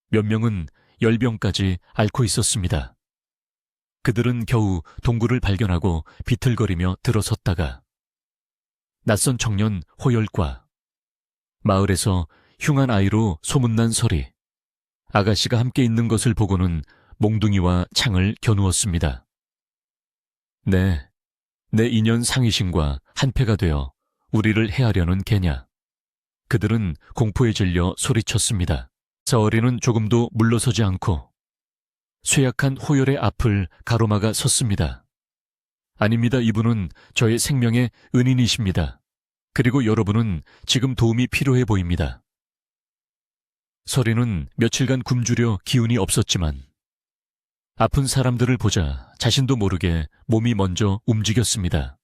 몇 명은 열병까지 앓고 있었습니다. 그들은 겨우 동굴을 발견하고 비틀거리며 들어섰다가 낯선 청년 호열과 마을에서 흉한 아이로 소문난 서리, 아가씨가 함께 있는 것을 보고는 몽둥이와 창을 겨누었습니다. 네, 내 인연 상위신과 한패가 되어 우리를 해하려는 개냐. 그들은 공포에 질려 소리쳤습니다. 서리는 조금도 물러서지 않고 쇠약한 호열의 앞을 가로막아 섰습니다. 아닙니다. 이분은 저의 생명의 은인이십니다. 그리고 여러분은 지금 도움이 필요해 보입니다. 서리는 며칠간 굶주려 기운이 없었지만 아픈 사람들을 보자 자신도 모르게 몸이 먼저 움직였습니다.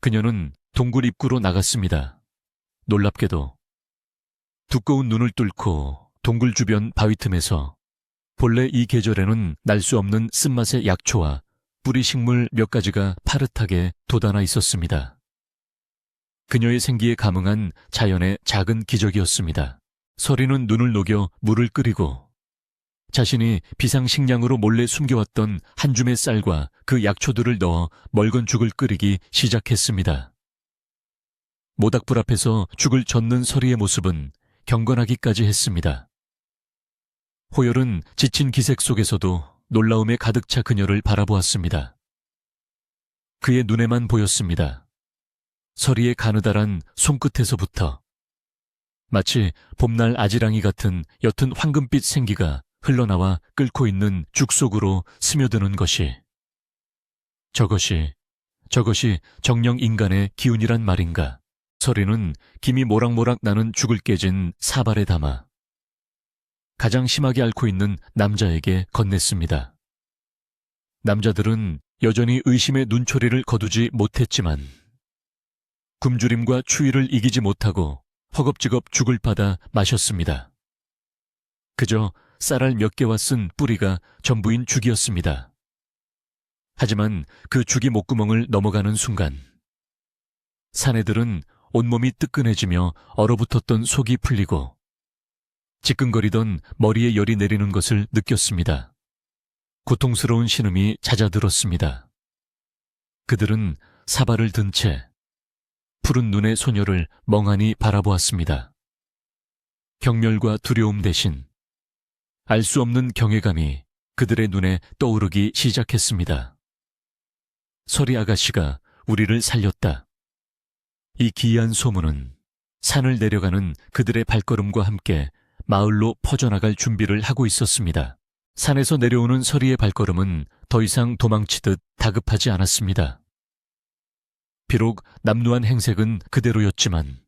그녀는 동굴 입구로 나갔습니다. 놀랍게도 두꺼운 눈을 뚫고 동굴 주변 바위 틈에서 본래 이 계절에는 날 수 없는 쓴맛의 약초와 뿌리 식물 몇 가지가 파릇하게 돋아나 있었습니다. 그녀의 생기에 감응한 자연의 작은 기적이었습니다. 서리는 눈을 녹여 물을 끓이고 자신이 비상식량으로 몰래 숨겨왔던 한 줌의 쌀과 그 약초들을 넣어 멀건 죽을 끓이기 시작했습니다. 모닥불 앞에서 죽을 젓는 서리의 모습은 경건하기까지 했습니다. 호열은 지친 기색 속에서도 놀라움에 가득 차 그녀를 바라보았습니다. 그의 눈에만 보였습니다. 서리의 가느다란 손끝에서부터 마치 봄날 아지랑이 같은 옅은 황금빛 생기가 흘러나와 끓고 있는 죽 속으로 스며드는 것이 저것이 정령 인간의 기운이란 말인가. 서리는 김이 모락모락 나는 죽을 깨진 사발에 담아 가장 심하게 앓고 있는 남자에게 건넸습니다. 남자들은 여전히 의심의 눈초리를 거두지 못했지만 굶주림과 추위를 이기지 못하고 허겁지겁 죽을 받아 마셨습니다. 그저 쌀알 몇 개와 쓴 뿌리가 전부인 죽이었습니다. 하지만 그 죽이 목구멍을 넘어가는 순간 사내들은 온몸이 뜨끈해지며 얼어붙었던 속이 풀리고 지끈거리던 머리에 열이 내리는 것을 느꼈습니다. 고통스러운 신음이 잦아들었습니다. 그들은 사발을 든 채 푸른 눈의 소녀를 멍하니 바라보았습니다. 경멸과 두려움 대신 알 수 없는 경외감이 그들의 눈에 떠오르기 시작했습니다. 서리 아가씨가 우리를 살렸다. 이 기이한 소문은 산을 내려가는 그들의 발걸음과 함께 마을로 퍼져나갈 준비를 하고 있었습니다. 산에서 내려오는 서리의 발걸음은 더 이상 도망치듯 다급하지 않았습니다. 비록 남루한 행색은 그대로였지만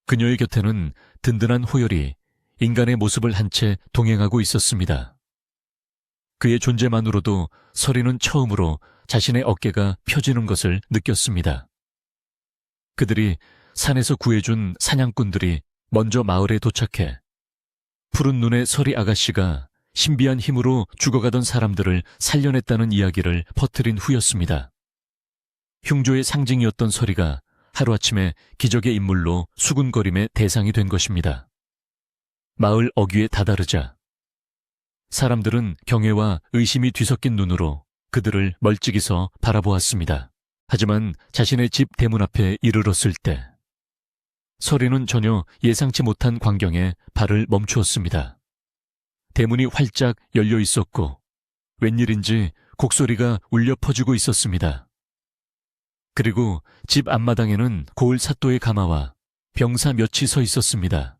그녀의 곁에는 든든한 호열이 인간의 모습을 한 채 동행하고 있었습니다. 그의 존재만으로도 서리는 처음으로 자신의 어깨가 펴지는 것을 느꼈습니다. 그들이 산에서 구해준 사냥꾼들이 먼저 마을에 도착해 푸른 눈의 서리 아가씨가 신비한 힘으로 죽어가던 사람들을 살려냈다는 이야기를 퍼뜨린 후였습니다. 흉조의 상징이었던 서리가 하루아침에 기적의 인물로 수군거림의 대상이 된 것입니다. 마을 어귀에 다다르자 사람들은 경외와 의심이 뒤섞인 눈으로 그들을 멀찍이서 바라보았습니다. 하지만 자신의 집 대문 앞에 이르렀을 때 서리는 전혀 예상치 못한 광경에 발을 멈추었습니다. 대문이 활짝 열려 있었고 웬일인지 곡소리가 울려 퍼지고 있었습니다. 그리고 집 앞마당에는 고을 사또의 가마와 병사 몇이 서 있었습니다.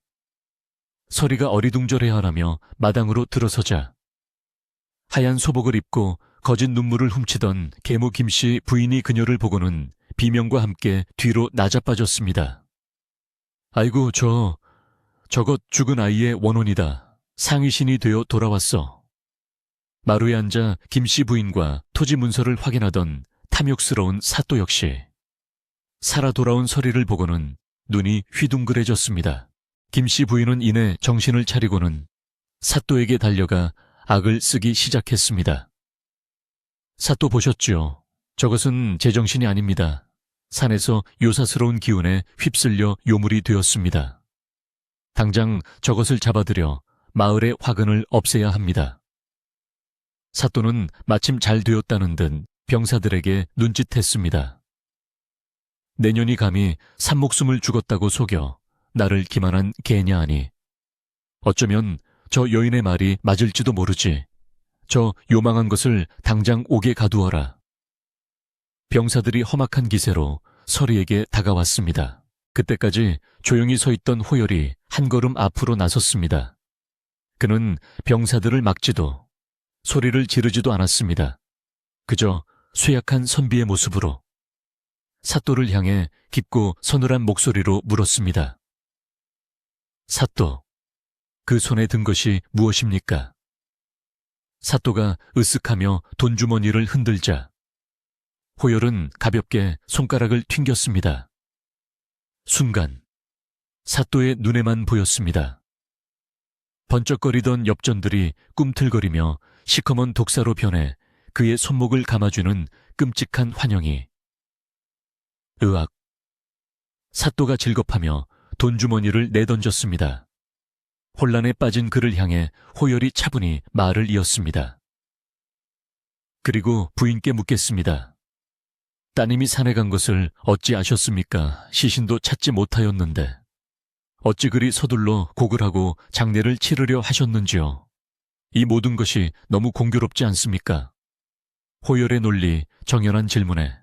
서리가 어리둥절해하라며 마당으로 들어서자 하얀 소복을 입고 거진 눈물을 훔치던 계모 김씨 부인이 그녀를 보고는 비명과 함께 뒤로 나자빠졌습니다. 아이고 저것 죽은 아이의 원혼이다. 상위신이 되어 돌아왔어. 마루에 앉아 김씨 부인과 토지 문서를 확인하던 탐욕스러운 사또 역시 살아 돌아온 서리를 보고는 눈이 휘둥그레졌습니다. 김씨 부인은 이내 정신을 차리고는 사또에게 달려가 악을 쓰기 시작했습니다. 사또 보셨죠? 저것은 제정신이 아닙니다. 산에서 요사스러운 기운에 휩쓸려 요물이 되었습니다. 당장 저것을 잡아들여 마을의 화근을 없애야 합니다. 사또는 마침 잘 되었다는 듯 병사들에게 눈짓했습니다. 내년이 감히 산목숨을 죽었다고 속여 나를 기만한 개냐 하니 어쩌면 저 여인의 말이 맞을지도 모르지. 저 요망한 것을 당장 옥에 가두어라. 병사들이 험악한 기세로 서리에게 다가왔습니다. 그때까지 조용히 서 있던 호열이 한 걸음 앞으로 나섰습니다. 그는 병사들을 막지도 소리를 지르지도 않았습니다. 그저 쇠약한 선비의 모습으로 사또를 향해 깊고 서늘한 목소리로 물었습니다. 사또, 그 손에 든 것이 무엇입니까? 사또가 으쓱하며 돈주머니를 흔들자 호열은 가볍게 손가락을 튕겼습니다. 순간 사또의 눈에만 보였습니다. 번쩍거리던 엽전들이 꿈틀거리며 시커먼 독사로 변해 그의 손목을 감아주는 끔찍한 환영이. 으악! 사또가 질겁하며 돈주머니를 내던졌습니다. 혼란에 빠진 그를 향해 호열이 차분히 말을 이었습니다. 그리고 부인께 묻겠습니다. 따님이 산에 간 것을 어찌 아셨습니까? 시신도 찾지 못하였는데 어찌 그리 서둘러 곡을 하고 장례를 치르려 하셨는지요? 이 모든 것이 너무 공교롭지 않습니까? 호열의 논리, 정연한 질문에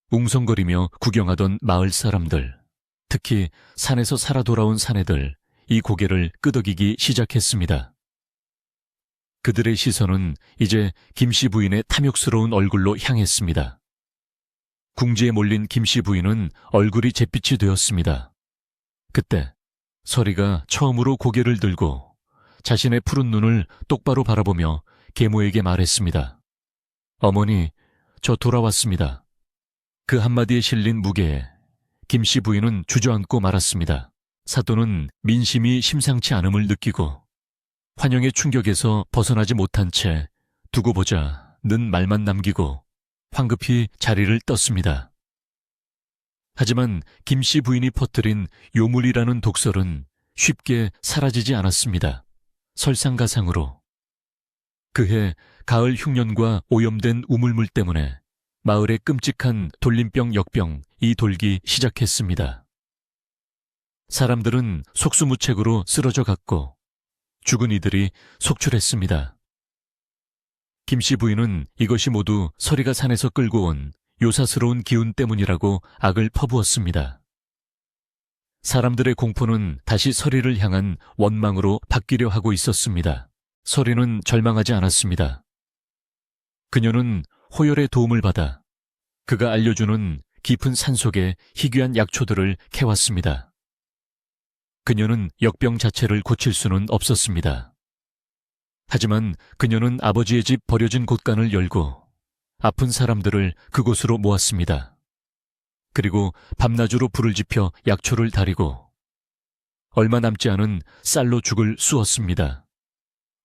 웅성거리며 구경하던 마을 사람들, 특히 산에서 살아 돌아온 사내들, 이 고개를 끄덕이기 시작했습니다. 그들의 시선은 이제 김씨 부인의 탐욕스러운 얼굴로 향했습니다. 궁지에 몰린 김씨 부인은 얼굴이 잿빛이 되었습니다. 그때 서리가 처음으로 고개를 들고 자신의 푸른 눈을 똑바로 바라보며 계모에게 말했습니다. 어머니, 저 돌아왔습니다. 그 한마디에 실린 무게에 김씨 부인은 주저앉고 말았습니다. 사또는 민심이 심상치 않음을 느끼고 환영의 충격에서 벗어나지 못한 채 두고 보자는 말만 남기고 황급히 자리를 떴습니다. 하지만 김씨 부인이 퍼뜨린 요물이라는 독설은 쉽게 사라지지 않았습니다. 설상가상으로. 그해 가을 흉년과 오염된 우물물 때문에 마을에 끔찍한 돌림병 역병이 돌기 시작했습니다. 사람들은 속수무책으로 쓰러져 갔고 죽은 이들이 속출했습니다. 김씨 부인은 이것이 모두 서리가 산에서 끌고 온 요사스러운 기운 때문이라고 악을 퍼부었습니다. 사람들의 공포는 다시 서리를 향한 원망으로 바뀌려 하고 있었습니다. 서리는 절망하지 않았습니다. 그녀는 호열의 도움을 받아 그가 알려주는 깊은 산속의 희귀한 약초들을 캐왔습니다. 그녀는 역병 자체를 고칠 수는 없었습니다. 하지만 그녀는 아버지의 집 버려진 곳간을 열고 아픈 사람들을 그곳으로 모았습니다. 그리고 밤낮으로 불을 지펴 약초를 다리고 얼마 남지 않은 쌀로 죽을 쑤었습니다.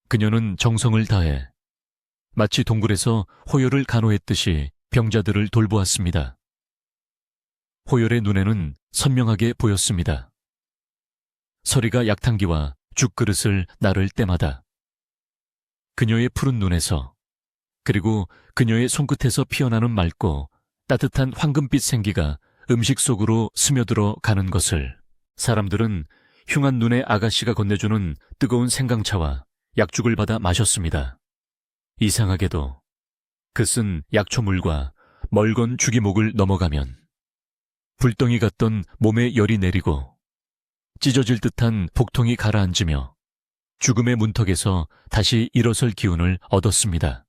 그녀는 정성을 다해 마치 동굴에서 호열을 간호했듯이 병자들을 돌보았습니다. 호열의 눈에는 선명하게 보였습니다. 서리가 약탕기와 죽그릇을 나를 때마다 그녀의 푸른 눈에서 그리고 그녀의 손끝에서 피어나는 맑고 따뜻한 황금빛 생기가 음식 속으로 스며들어 가는 것을 사람들은 흉한 눈의 아가씨가 건네주는 뜨거운 생강차와 약죽을 받아 마셨습니다. 이상하게도 그 쓴 약초물과 멀건 주기목을 넘어가면 불덩이 같던 몸에 열이 내리고 찢어질 듯한 복통이 가라앉으며 죽음의 문턱에서 다시 일어설 기운을 얻었습니다.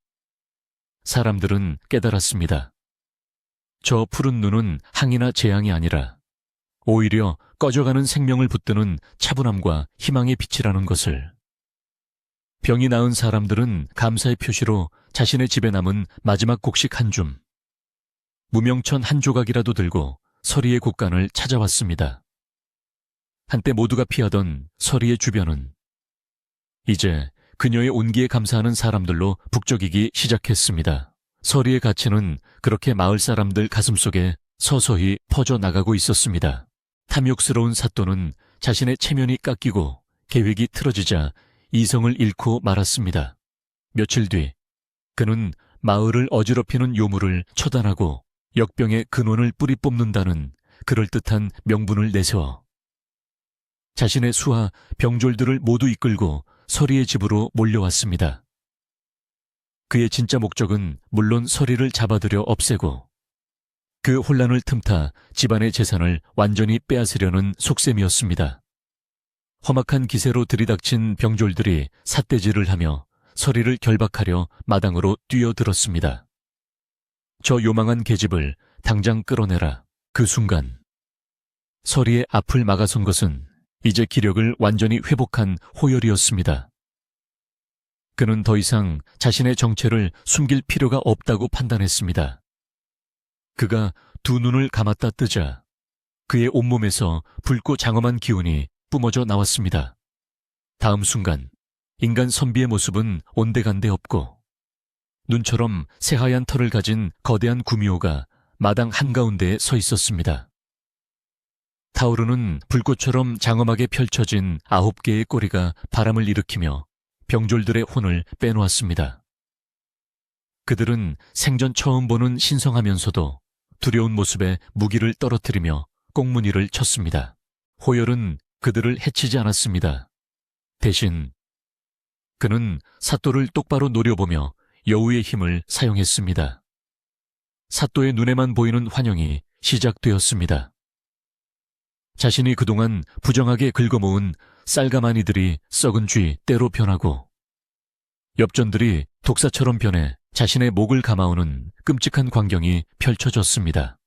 사람들은 깨달았습니다. 저 푸른 눈은 항이나 재앙이 아니라 오히려 꺼져가는 생명을 붙드는 차분함과 희망의 빛이라는 것을. 병이 나은 사람들은 감사의 표시로 자신의 집에 남은 마지막 곡식 한 줌, 무명천 한 조각이라도 들고 서리의 곳간을 찾아왔습니다. 한때 모두가 피하던 서리의 주변은 이제 그녀의 온기에 감사하는 사람들로 북적이기 시작했습니다. 서리의 가치는 그렇게 마을 사람들 가슴속에 서서히 퍼져나가고 있었습니다. 탐욕스러운 사또는 자신의 체면이 깎이고 계획이 틀어지자 이성을 잃고 말았습니다. 며칠 뒤 그는 마을을 어지럽히는 요물을 처단하고 역병의 근원을 뿌리 뽑는다는 그럴듯한 명분을 내세워 자신의 수하 병졸들을 모두 이끌고 서리의 집으로 몰려왔습니다. 그의 진짜 목적은 물론 서리를 잡아들여 없애고 그 혼란을 틈타 집안의 재산을 완전히 빼앗으려는 속셈이었습니다. 험악한 기세로 들이닥친 병졸들이 삿대질을 하며 서리를 결박하려 마당으로 뛰어들었습니다. 저 요망한 계집을 당장 끌어내라. 그 순간 서리의 앞을 막아선 것은 이제 기력을 완전히 회복한 호열이었습니다. 그는 더 이상 자신의 정체를 숨길 필요가 없다고 판단했습니다. 그가 두 눈을 감았다 뜨자 그의 온몸에서 붉고 장엄한 기운이 뿜어져 나왔습니다. 다음 순간 인간 선비의 모습은 온데간데 없고 눈처럼 새하얀 털을 가진 거대한 구미호가 마당 한가운데에 서 있었습니다. 타오르는 불꽃처럼 장엄하게 펼쳐진 9개의 꼬리가 바람을 일으키며 병졸들의 혼을 빼놓았습니다. 그들은 생전 처음 보는 신성하면서도 두려운 모습에 무기를 떨어뜨리며 꽁무니를 쳤습니다. 호열은 그들을 해치지 않았습니다. 대신 그는 사또를 똑바로 노려보며 여우의 힘을 사용했습니다. 사또의 눈에만 보이는 환영이 시작되었습니다. 자신이 그동안 부정하게 긁어모은 쌀가마니들이 썩은 쥐 때로 변하고 엽전들이 독사처럼 변해 자신의 목을 감아오는 끔찍한 광경이 펼쳐졌습니다.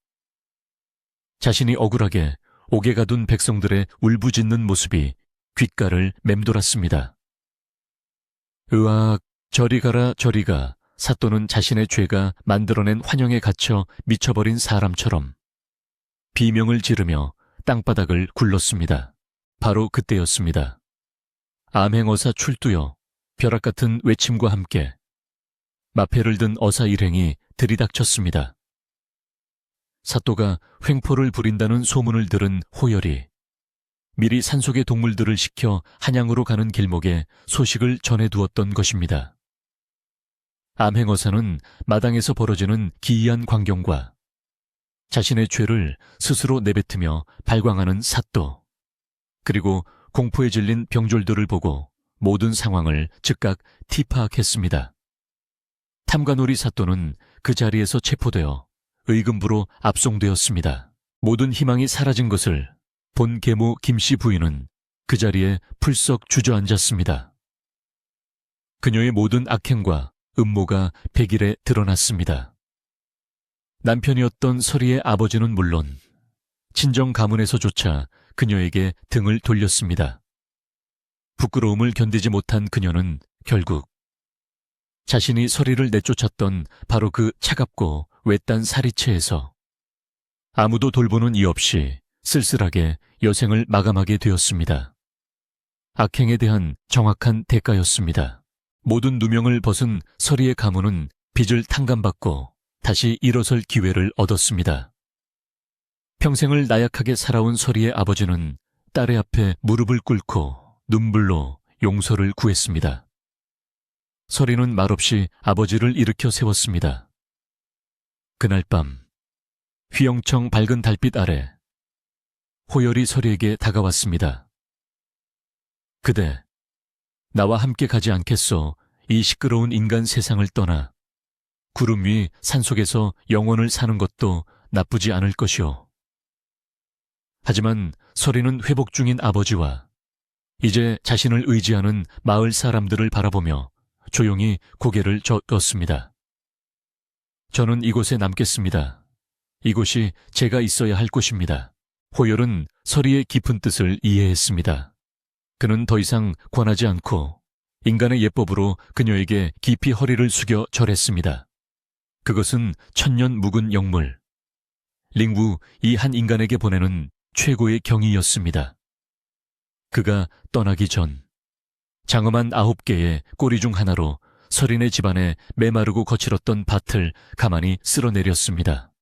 자신이 억울하게 옥에 가둔 백성들의 울부짖는 모습이 귓가를 맴돌았습니다. 으악, 저리 가라 저리 가. 사또는 자신의 죄가 만들어낸 환영에 갇혀 미쳐버린 사람처럼 비명을 지르며 땅바닥을 굴렀습니다. 바로 그때였습니다. 암행어사 출두여 벼락 같은 외침과 함께 마패를 든 어사 일행이 들이닥쳤습니다. 사또가 횡포를 부린다는 소문을 들은 호열이 미리 산속의 동물들을 시켜 한양으로 가는 길목에 소식을 전해두었던 것입니다. 암행어사는 마당에서 벌어지는 기이한 광경과 자신의 죄를 스스로 내뱉으며 발광하는 사또, 그리고 공포에 질린 병졸들을 보고 모든 상황을 즉각 티파악했습니다. 탐관오리 사또는 그 자리에서 체포되어 의금부로 압송되었습니다. 모든 희망이 사라진 것을 본 계모 김씨 부인은 그 자리에 풀썩 주저앉았습니다. 그녀의 모든 악행과 음모가 백일에 드러났습니다. 남편이었던 서리의 아버지는 물론 친정 가문에서조차 그녀에게 등을 돌렸습니다. 부끄러움을 견디지 못한 그녀는 결국 자신이 서리를 내쫓았던 바로 그 차갑고 외딴 사리채에서 아무도 돌보는 이 없이 쓸쓸하게 여생을 마감하게 되었습니다. 악행에 대한 정확한 대가였습니다. 모든 누명을 벗은 서리의 가문은 빚을 탕감받고 다시 일어설 기회를 얻었습니다. 평생을 나약하게 살아온 서리의 아버지는 딸의 앞에 무릎을 꿇고 눈물로 용서를 구했습니다. 서리는 말없이 아버지를 일으켜 세웠습니다. 그날 밤 휘영청 밝은 달빛 아래 호열이 서리에게 다가왔습니다. 그대, 나와 함께 가지 않겠소. 이 시끄러운 인간 세상을 떠나 구름 위 산속에서 영원을 사는 것도 나쁘지 않을 것이오. 하지만 서리는 회복 중인 아버지와 이제 자신을 의지하는 마을 사람들을 바라보며 조용히 고개를 저었습니다. 저는 이곳에 남겠습니다. 이곳이 제가 있어야 할 곳입니다. 호열은 서리의 깊은 뜻을 이해했습니다. 그는 더 이상 권하지 않고 인간의 예법으로 그녀에게 깊이 허리를 숙여 절했습니다. 그것은 천년 묵은 영물, 링부 이 한 인간에게 보내는 최고의 경의였습니다. 그가 떠나기 전 장엄한 9개의 꼬리 중 하나로 서린의 집안에 메마르고 거칠었던 밭을 가만히 쓸어내렸습니다.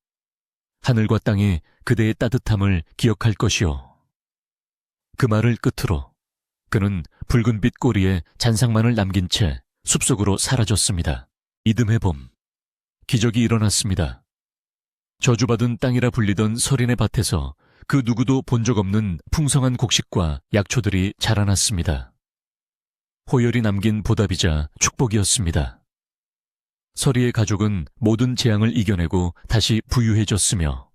하늘과 땅이 그대의 따뜻함을 기억할 것이오. 그 말을 끝으로 그는 붉은빛 꼬리에 잔상만을 남긴 채 숲속으로 사라졌습니다. 이듬해 봄, 기적이 일어났습니다. 저주받은 땅이라 불리던 서린의 밭에서 그 누구도 본 적 없는 풍성한 곡식과 약초들이 자라났습니다. 호열이 남긴 보답이자 축복이었습니다. 서리의 가족은 모든 재앙을 이겨내고 다시 부유해졌으며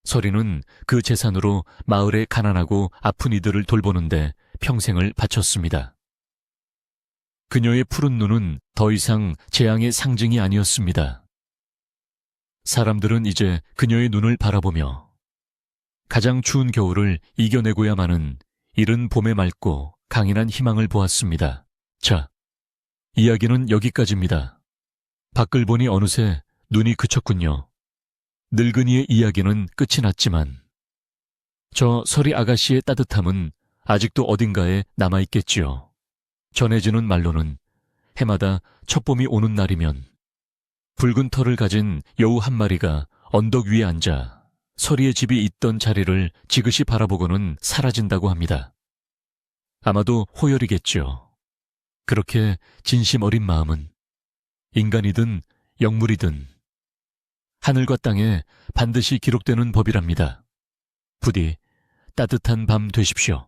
서리는 그 재산으로 마을의 가난하고 아픈 이들을 돌보는데 평생을 바쳤습니다. 그녀의 푸른 눈은 더 이상 재앙의 상징이 아니었습니다. 사람들은 이제 그녀의 눈을 바라보며 가장 추운 겨울을 이겨내고야마는 이른 봄에 맑고 강인한 희망을 보았습니다. 자, 이야기는 여기까지입니다. 밖을 보니 어느새 눈이 그쳤군요. 늙은이의 이야기는 끝이 났지만 저 서리 아가씨의 따뜻함은 아직도 어딘가에 남아있겠지요. 전해지는 말로는 해마다 첫봄이 오는 날이면 붉은 털을 가진 여우 한 마리가 언덕 위에 앉아 서리의 집이 있던 자리를 지그시 바라보고는 사라진다고 합니다. 아마도 호열이겠죠. 그렇게 진심 어린 마음은 인간이든 영물이든 하늘과 땅에 반드시 기록되는 법이랍니다. 부디 따뜻한 밤 되십시오.